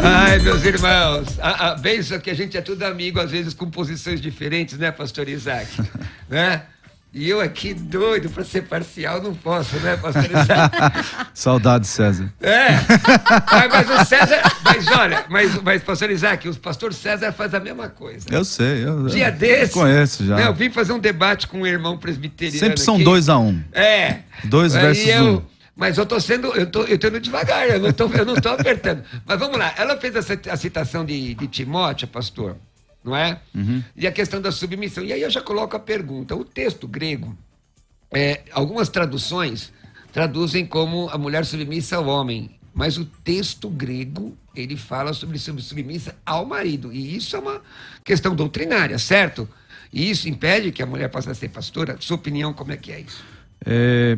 Ai, meus irmãos, a benção que a gente é tudo amigo, às vezes com posições diferentes, né, pastor Isaac? Né? E eu aqui doido para ser parcial, não posso, né, pastor Isaac? Saudade, César. Mas o César, mas pastor Isaac, o pastor César faz a mesma coisa. Eu sei. Dia desse, conheço já. Eu vim fazer um debate com um irmão presbiteriano. Sempre são aqui. 2-1. 2 versus 1. Mas eu tô indo devagar, eu não tô apertando. Mas vamos lá, ela fez a citação de Timóteo, pastor, não é? Uhum. E a questão da submissão. E aí eu já coloco a pergunta. O texto grego, algumas traduções traduzem como a mulher submissa ao homem, mas o texto grego, ele fala sobre submissa ao marido. E isso é uma questão doutrinária, certo? E isso impede que a mulher possa ser pastora? Sua opinião, como é que é isso?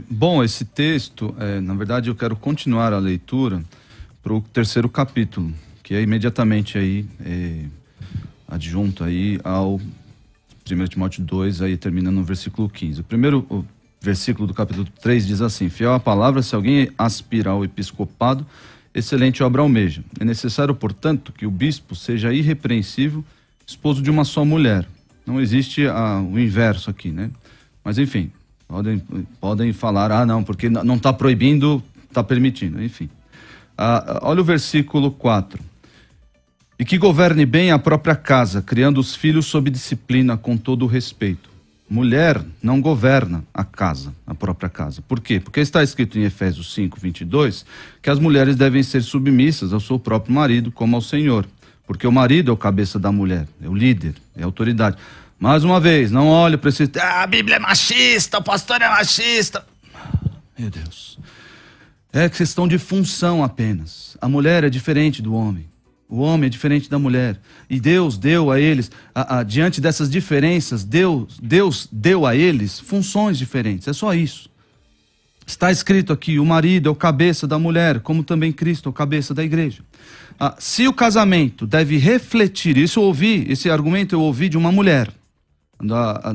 Bom, esse texto, na verdade eu quero continuar a leitura para o 3º capítulo, que é imediatamente aí adjunto aí ao 1 Timóteo 2, aí terminando no versículo 15. O versículo do capítulo 3 diz assim: fiel à palavra, se alguém aspira ao episcopado, excelente obra almeja. É necessário, portanto, que o bispo seja irrepreensível, esposo de uma só mulher. Não existe o inverso aqui, né? Mas enfim, podem falar, não, porque não está proibindo, está permitindo, enfim. Olha o versículo 4. E que governe bem a própria casa, criando os filhos sob disciplina com todo o respeito. Mulher não governa a casa, a própria casa. Por quê? Porque está escrito em Efésios 5:22 que as mulheres devem ser submissas ao seu próprio marido como ao Senhor. Porque o marido é o cabeça da mulher, é o líder, é a autoridade. Mais uma vez, não olhe para esse... a Bíblia é machista, o pastor é machista. Meu Deus. É questão de função apenas. A mulher é diferente do homem. O homem é diferente da mulher. E Deus deu a eles, diante dessas diferenças, Deus deu a eles funções diferentes. É só isso. Está escrito aqui, o marido é o cabeça da mulher, como também Cristo é o cabeça da igreja. Se o casamento deve refletir, esse argumento eu ouvi de uma mulher. A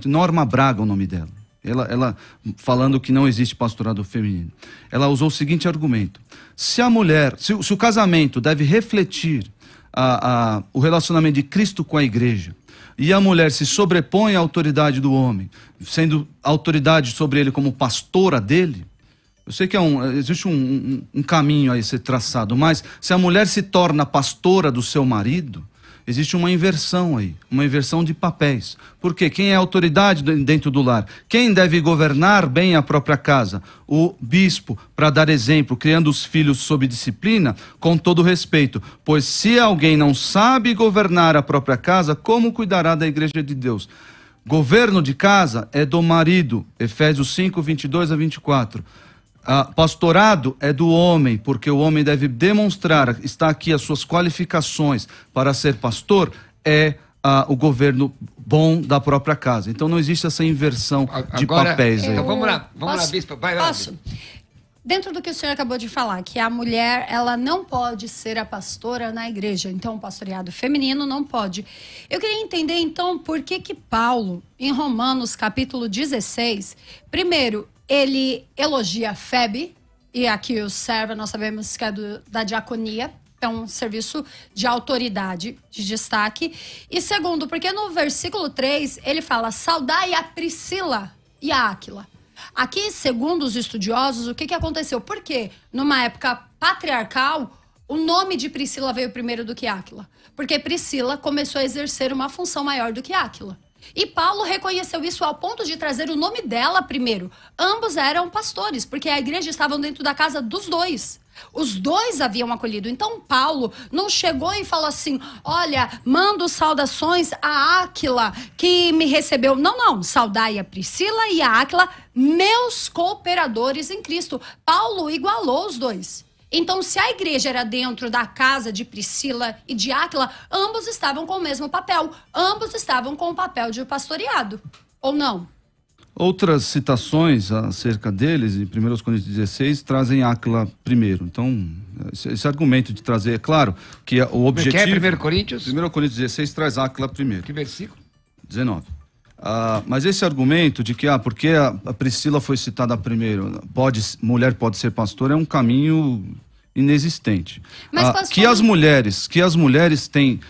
Norma Braga é o nome dela. Ela falando que não existe pastorado feminino. Ela usou o seguinte argumento: se a mulher, se o casamento deve refletir o relacionamento de Cristo com a igreja, e a mulher se sobrepõe à autoridade do homem, sendo autoridade sobre ele como pastora dele, eu sei que existe um caminho a ser traçado, mas se a mulher se torna pastora do seu marido, existe uma inversão aí, uma inversão de papéis. Por quê? Quem é autoridade dentro do lar? Quem deve governar bem a própria casa? O bispo, para dar exemplo, criando os filhos sob disciplina, com todo respeito. Pois se alguém não sabe governar a própria casa, como cuidará da igreja de Deus? Governo de casa é do marido, Efésios 5:22-24. Pastorado é do homem, porque o homem deve demonstrar, está aqui as suas qualificações para ser pastor, o governo bom da própria casa. Então não existe essa inversão de papéis aí. Então vamos lá, bispo, vai lá. Posso? Dentro do que o senhor acabou de falar, que a mulher, ela não pode ser a pastora na igreja, então o pastoreado feminino não pode. Eu queria entender, então, por que Paulo, em Romanos capítulo 16, primeiro, ele elogia a Febe, e aqui o servo, nós sabemos que é da diaconia, é um serviço de autoridade, de destaque. E segundo, porque no versículo 3, ele fala, saudai a Priscila e a Áquila. Aqui, segundo os estudiosos, o que aconteceu? Porque numa época patriarcal, o nome de Priscila veio primeiro do que Áquila. Porque Priscila começou a exercer uma função maior do que Áquila. E Paulo reconheceu isso ao ponto de trazer o nome dela primeiro. Ambos eram pastores, porque a igreja estava dentro da casa dos dois. Os dois haviam acolhido. Então Paulo não chegou e falou assim: olha, mando saudações a Áquila, que me recebeu. Não. Saudai a Priscila e a Áquila, meus cooperadores em Cristo. Paulo igualou os dois. Então, se a igreja era dentro da casa de Priscila e de Áquila, ambos estavam com o mesmo papel. Ambos estavam com o papel de pastoreado. Ou não? Outras citações acerca deles, em 1 Coríntios 16, trazem Áquila primeiro. Então, esse argumento de trazer, é claro, que o objetivo... Que é 1 Coríntios? 1 Coríntios 16 traz Áquila primeiro. Que versículo? 19. Mas esse argumento de que, porque a Priscila foi citada primeiro, mulher pode ser pastora, é um caminho inexistente. Mas, pastor... que as mulheres têm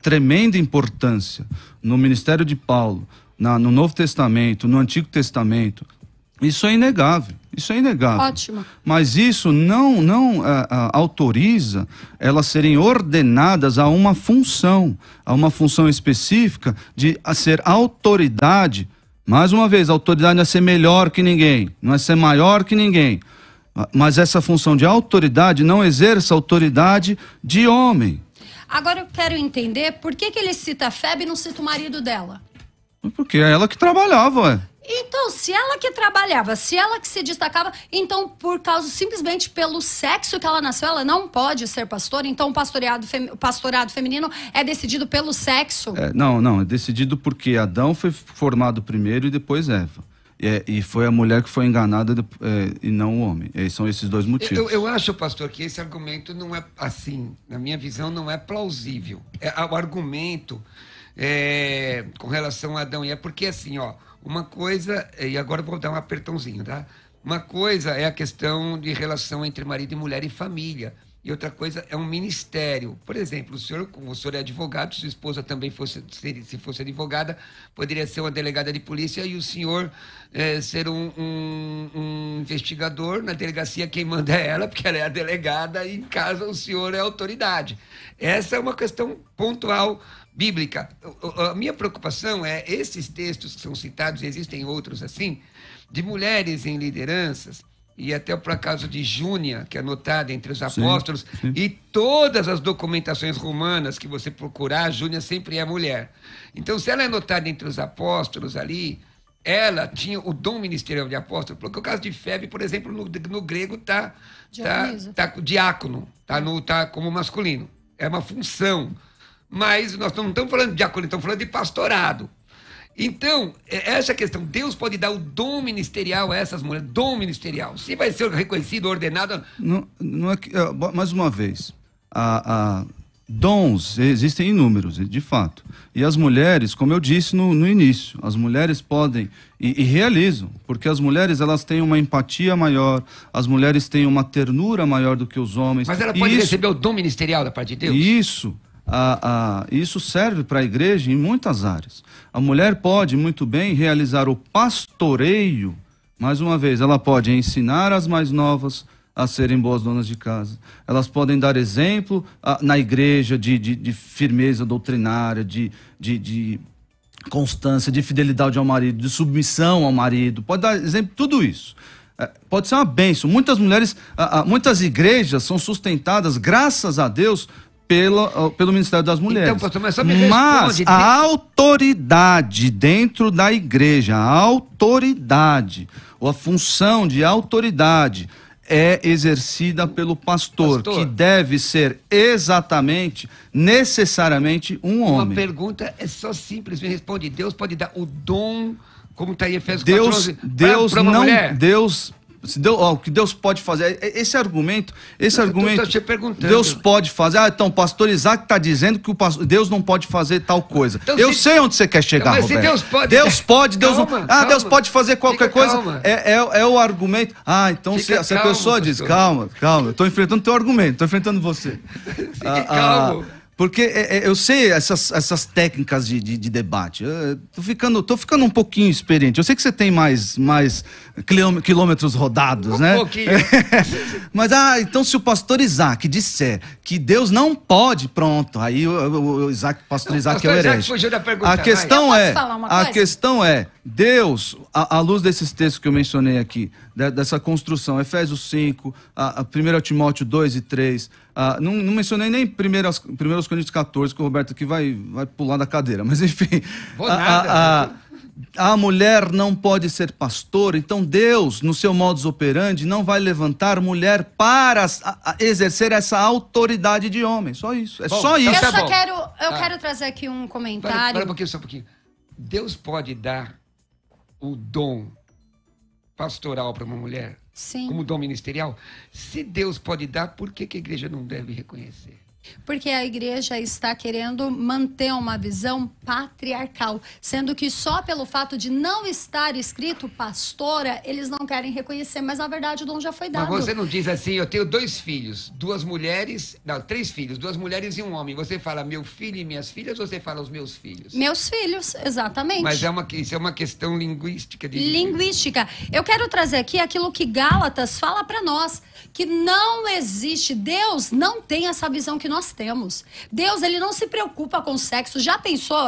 tremenda importância no ministério de Paulo, no Novo Testamento, no Antigo Testamento, isso é inegável. Isso é inegável. Ótimo. Mas isso não autoriza elas serem ordenadas a uma função específica de ser autoridade. Mais uma vez, a autoridade não é ser melhor que ninguém, não é ser maior que ninguém. Mas essa função de autoridade não exerce autoridade de homem. Agora eu quero entender por que ele cita a Febe e não cita o marido dela. Porque é ela que trabalhava, ué. Então, se ela que trabalhava, se ela que se destacava, então, por causa, simplesmente pelo sexo que ela nasceu, ela não pode ser pastora? Então, o pastorado feminino é decidido pelo sexo? Não, é decidido porque Adão foi formado primeiro e depois Eva. E foi a mulher que foi enganada e não o homem. São esses dois motivos. Eu acho, pastor, que esse argumento não é assim, na minha visão, não é plausível. O argumento com relação a Adão, e é porque assim, uma coisa, e agora eu vou dar um apertãozinho, tá? Uma coisa é a questão de relação entre marido e mulher e família. E outra coisa é um ministério. Por exemplo, como o senhor é advogado, sua esposa também se fosse advogada, poderia ser uma delegada de polícia e o senhor ser um investigador. Na delegacia quem manda é ela, porque ela é a delegada, e em casa o senhor é a autoridade. Essa é uma questão pontual bíblica. A minha preocupação é esses textos que são citados, e existem outros assim, de mulheres em lideranças, e até para o caso de Júnia, que é anotada entre os apóstolos, sim. E todas as documentações romanas que você procurar, Júnia sempre é mulher. Então, se ela é anotada entre os apóstolos ali, ela tinha o dom ministerial de apóstolo, porque o caso de Febe, por exemplo, no grego tá diácono, tá como masculino. É uma função. Mas nós não estamos falando de diácono, estamos falando de pastorado. Então, essa questão, Deus pode dar o dom ministerial a essas mulheres, dom ministerial. Se vai ser reconhecido, ordenado... Não é que, mais uma vez, dons existem inúmeros, de fato. E as mulheres, como eu disse no início, as mulheres podem e realizam, porque as mulheres elas têm uma empatia maior, as mulheres têm uma ternura maior do que os homens. Mas ela pode receber o dom ministerial da parte de Deus? Isso serve para a igreja em muitas áreas. A mulher pode muito bem realizar o pastoreio. Mais uma vez, ela pode ensinar as mais novas a serem boas donas de casa. Elas podem dar exemplo na igreja de firmeza doutrinária, de constância, de fidelidade ao marido, de submissão ao marido. Pode dar exemplo, tudo isso. Pode ser uma bênção. Muitas mulheres, muitas igrejas são sustentadas, graças a Deus, pelo Ministério das Mulheres. Então, pastor, mas a autoridade dentro da igreja, a autoridade, ou a função de autoridade é exercida pelo pastor, que deve ser necessariamente um homem. Uma pergunta é só simples, me responde. Deus pode dar o dom, como está em Efésios 14, para uma mulher? O que Deus pode fazer, esse argumento, te Deus pode fazer, então o pastor Isaac está dizendo que Deus não pode fazer tal coisa. Então, eu sei onde você quer chegar, mas Roberto. Deus pode, Deus pode fazer qualquer coisa, é o argumento. Então se a pessoa diz, calma, eu estou enfrentando teu argumento, estou enfrentando você. Fique calmo. Porque eu sei essas técnicas de debate. Tô ficando um pouquinho experiente. Eu sei que você tem mais quilômetros rodados, né? Um pouquinho. Mas, então se o pastor Isaac disser que Deus não pode, pronto. Aí o pastor Isaac é o herege. Fugiu da pergunta, a questão é, Deus, à luz desses textos que eu mencionei aqui, dessa construção, Efésios 5, 1 Timóteo 2 e 3, não mencionei nem 1 Coríntios 14, que o Roberto aqui vai pular da cadeira, mas enfim, a mulher não pode ser pastora, então Deus, no seu modus operandi, não vai levantar mulher para exercer essa autoridade de homem, só isso, só isso. Eu quero trazer aqui um comentário. Só um pouquinho. Deus pode dar o dom pastoral para uma mulher? Sim. Como dom ministerial? Se Deus pode dar, por que a igreja não deve reconhecer? Porque a igreja está querendo manter uma visão patriarcal, sendo que só pelo fato de não estar escrito pastora, eles não querem reconhecer, mas na verdade o dom já foi dado. Mas você não diz assim, eu tenho 2 filhos, 3 filhos, 2 mulheres e um homem. Você fala meu filho e minhas filhas ou você fala os meus filhos? Meus filhos, exatamente. Mas isso é uma questão linguística. Linguística. Eu quero trazer aqui aquilo que Gálatas fala para nós, que não existe, Deus não tem essa visão que nós temos. Deus, ele não se preocupa com sexo. Já pensou?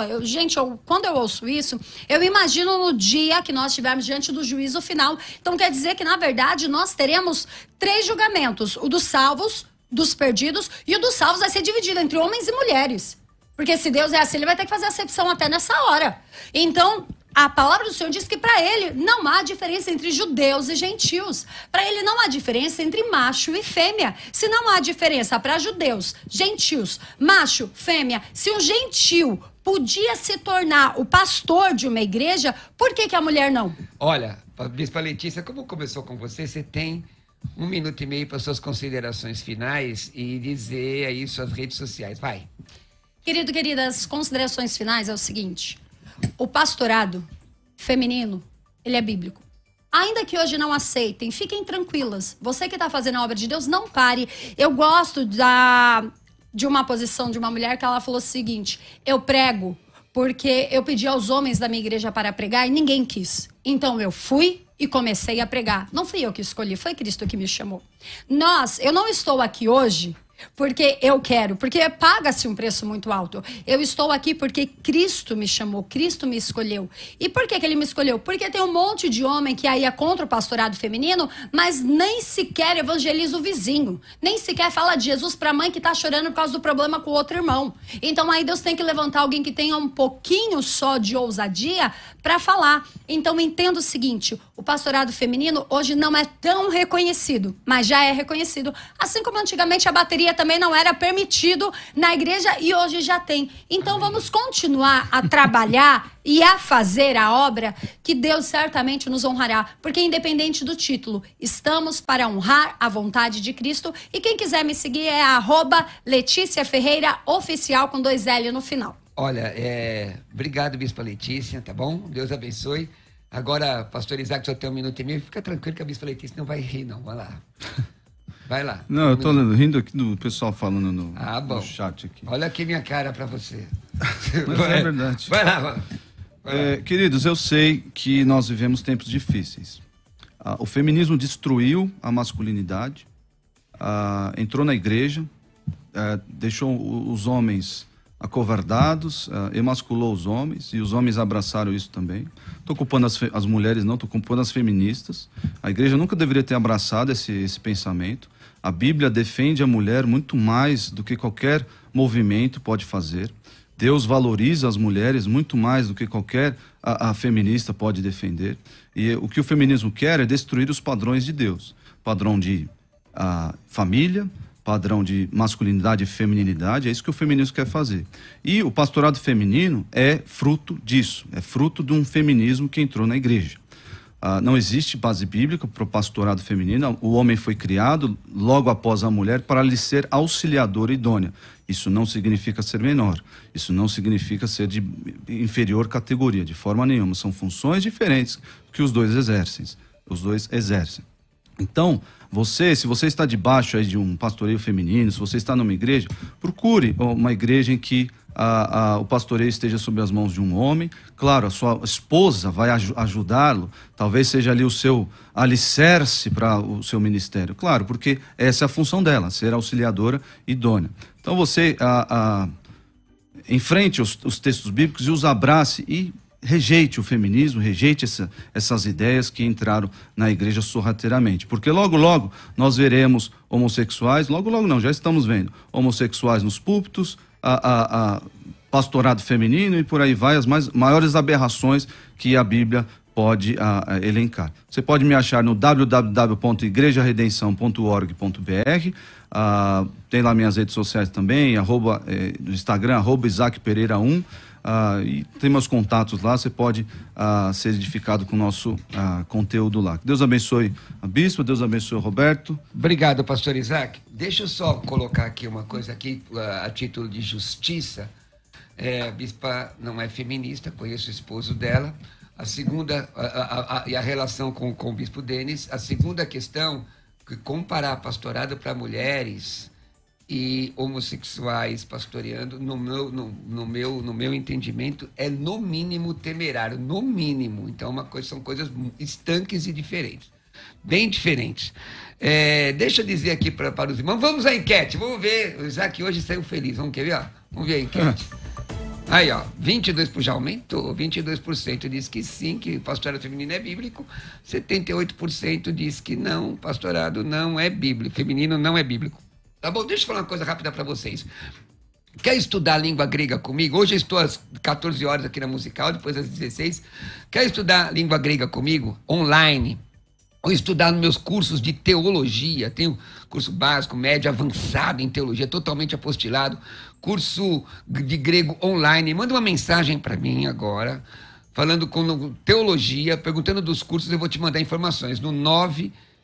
Quando eu ouço isso, eu imagino no dia que nós estivermos diante do juízo final. Então quer dizer que, na verdade, nós teremos 3 julgamentos. O dos salvos, dos perdidos, e o dos salvos vai ser dividido entre homens e mulheres. Porque se Deus é assim, ele vai ter que fazer acepção até nessa hora. Então, a palavra do Senhor diz que para ele não há diferença entre judeus e gentios. Para ele não há diferença entre macho e fêmea. Se não há diferença para judeus, gentios, macho, fêmea, se um gentil podia se tornar o pastor de uma igreja, por que a mulher não? Olha, Bispa Letícia, como começou com você, você tem 1 minuto e meio para suas considerações finais e dizer aí suas redes sociais. Vai. Queridas, considerações finais é o seguinte: o pastorado feminino, ele é bíblico. Ainda que hoje não aceitem, fiquem tranquilas. Você que está fazendo a obra de Deus, não pare. Eu gosto de uma posição de uma mulher que ela falou o seguinte: eu prego porque eu pedi aos homens da minha igreja para pregar e ninguém quis. Então eu fui e comecei a pregar. Não fui eu que escolhi, foi Cristo que me chamou. Eu não estou aqui hoje porque eu quero, porque paga-se um preço muito alto. Eu estou aqui porque Cristo me chamou, Cristo me escolheu. E por que ele me escolheu? Porque tem um monte de homem que aí é contra o pastorado feminino, mas nem sequer evangeliza o vizinho, nem sequer fala de Jesus para a mãe que está chorando por causa do problema com o outro irmão. Então aí Deus tem que levantar alguém que tenha um pouquinho só de ousadia para falar. Então entenda o seguinte: o pastorado feminino hoje não é tão reconhecido, mas já é reconhecido. Assim como antigamente a bateria também não era permitido na igreja e hoje já tem. Então vamos continuar a trabalhar e a fazer a obra que Deus certamente nos honrará, porque independente do título, estamos para honrar a vontade de Cristo. E quem quiser me seguir é @Letícia Ferreira Oficial com 2 L no final. Olha, obrigado, Bispa Letícia, tá bom? Deus abençoe. Agora, pastor Isaac, só tem 1 minuto e meio. Fica tranquilo que a Bispa Letícia não vai rir, não. Vai lá. Vai lá. Não, eu tô rindo aqui do pessoal falando no chat aqui. Olha aqui minha cara pra você. Mas é verdade. Vai lá. Queridos, eu sei que nós vivemos tempos difíceis. O feminismo destruiu a masculinidade, entrou na igreja, deixou os homens acovardados, emasculou os homens, e os homens abraçaram isso também. Estou culpando as mulheres, não, estou culpando as feministas. A igreja nunca deveria ter abraçado esse pensamento. A Bíblia defende a mulher muito mais do que qualquer movimento pode fazer. Deus valoriza as mulheres muito mais do que qualquer a feminista pode defender. E o que o feminismo quer é destruir os padrões de Deus. Padrão de família, padrão de masculinidade e feminilidade, é isso que o feminismo quer fazer. E o pastorado feminino é fruto disso, é fruto de um feminismo que entrou na igreja. Não existe base bíblica para o pastorado feminino. O homem foi criado logo após a mulher para lhe ser auxiliadora idônea. Isso não significa ser menor, isso não significa ser de inferior categoria, de forma nenhuma. São funções diferentes que os dois exercem. Então, se você está debaixo aí de um pastoreio feminino, se você está numa igreja, procure uma igreja em que o pastoreio esteja sob as mãos de um homem. Claro, a sua esposa vai ajudá-lo, talvez seja ali o seu alicerce para o seu ministério. Claro, porque essa é a função dela, ser auxiliadora idônea. Então você enfrente os textos bíblicos e os abrace e rejeite o feminismo, rejeite essas ideias que entraram na igreja sorrateiramente. Porque logo, logo nós veremos homossexuais, logo, logo não, já estamos vendo, homossexuais nos púlpitos, pastorado feminino e por aí vai, as maiores aberrações que a Bíblia pode elencar. Você pode me achar no www.igrejaredenção.org.br, tem lá minhas redes sociais também, no Instagram, @IsaacPereira1, e tem meus contatos lá, você pode ser edificado com o nosso conteúdo lá. Deus abençoe a Bispa, Deus abençoe o Roberto. Obrigado, pastor Isaac. Deixa eu só colocar aqui uma coisa aqui, a título de justiça. A Bispa não é feminista, conheço o esposo dela. A segunda, e a relação com o Bispo Denis. A segunda questão, que comparar pastorado para mulheres e homossexuais pastoreando, no meu entendimento, é no mínimo temerário, no mínimo. Então, são coisas estanques e diferentes, bem diferentes. Deixa eu dizer aqui para os irmãos, vamos à enquete, vamos ver, o Isaac hoje saiu feliz, vamos ver, ó? Vamos ver a enquete. Aí, ó, 22% já aumentou, 22% diz que sim, que pastorado feminino é bíblico, 78% diz que não, pastorado não é bíblico, feminino não é bíblico. Tá bom, deixa eu falar uma coisa rápida para vocês. Quer estudar língua grega comigo? Hoje eu estou às 14 horas aqui na Musical, depois às 16. Quer estudar língua grega comigo? Online. Ou estudar nos meus cursos de teologia. Tenho curso básico, médio, avançado em teologia, totalmente apostilado. Curso de grego online. Manda uma mensagem para mim agora, falando com teologia, perguntando dos cursos, eu vou te mandar informações no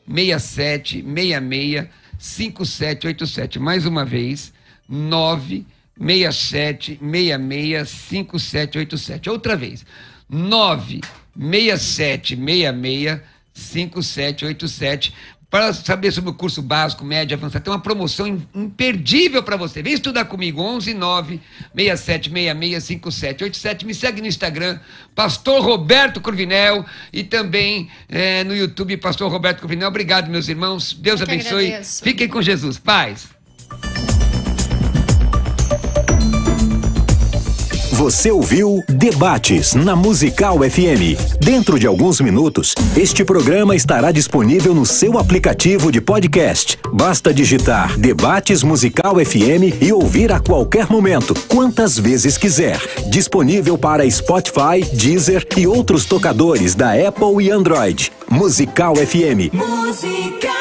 967665787. Mais uma vez, 967665787. Outra vez, 967665787. Para saber sobre o curso básico, médio, avançado, tem uma promoção imperdível para você. Vem estudar comigo, 11-967665787. Me segue no Instagram, Pastor Roberto Cruvinel, e também no YouTube, Pastor Roberto Cruvinel. Obrigado, meus irmãos. Deus abençoe. Agradeço. Fiquem com Jesus. Paz. Você ouviu Debates na Musical FM. Dentro de alguns minutos, este programa estará disponível no seu aplicativo de podcast. Basta digitar Debates Musical FM e ouvir a qualquer momento, quantas vezes quiser. Disponível para Spotify, Deezer e outros tocadores da Apple e Android. Musical FM. Musical.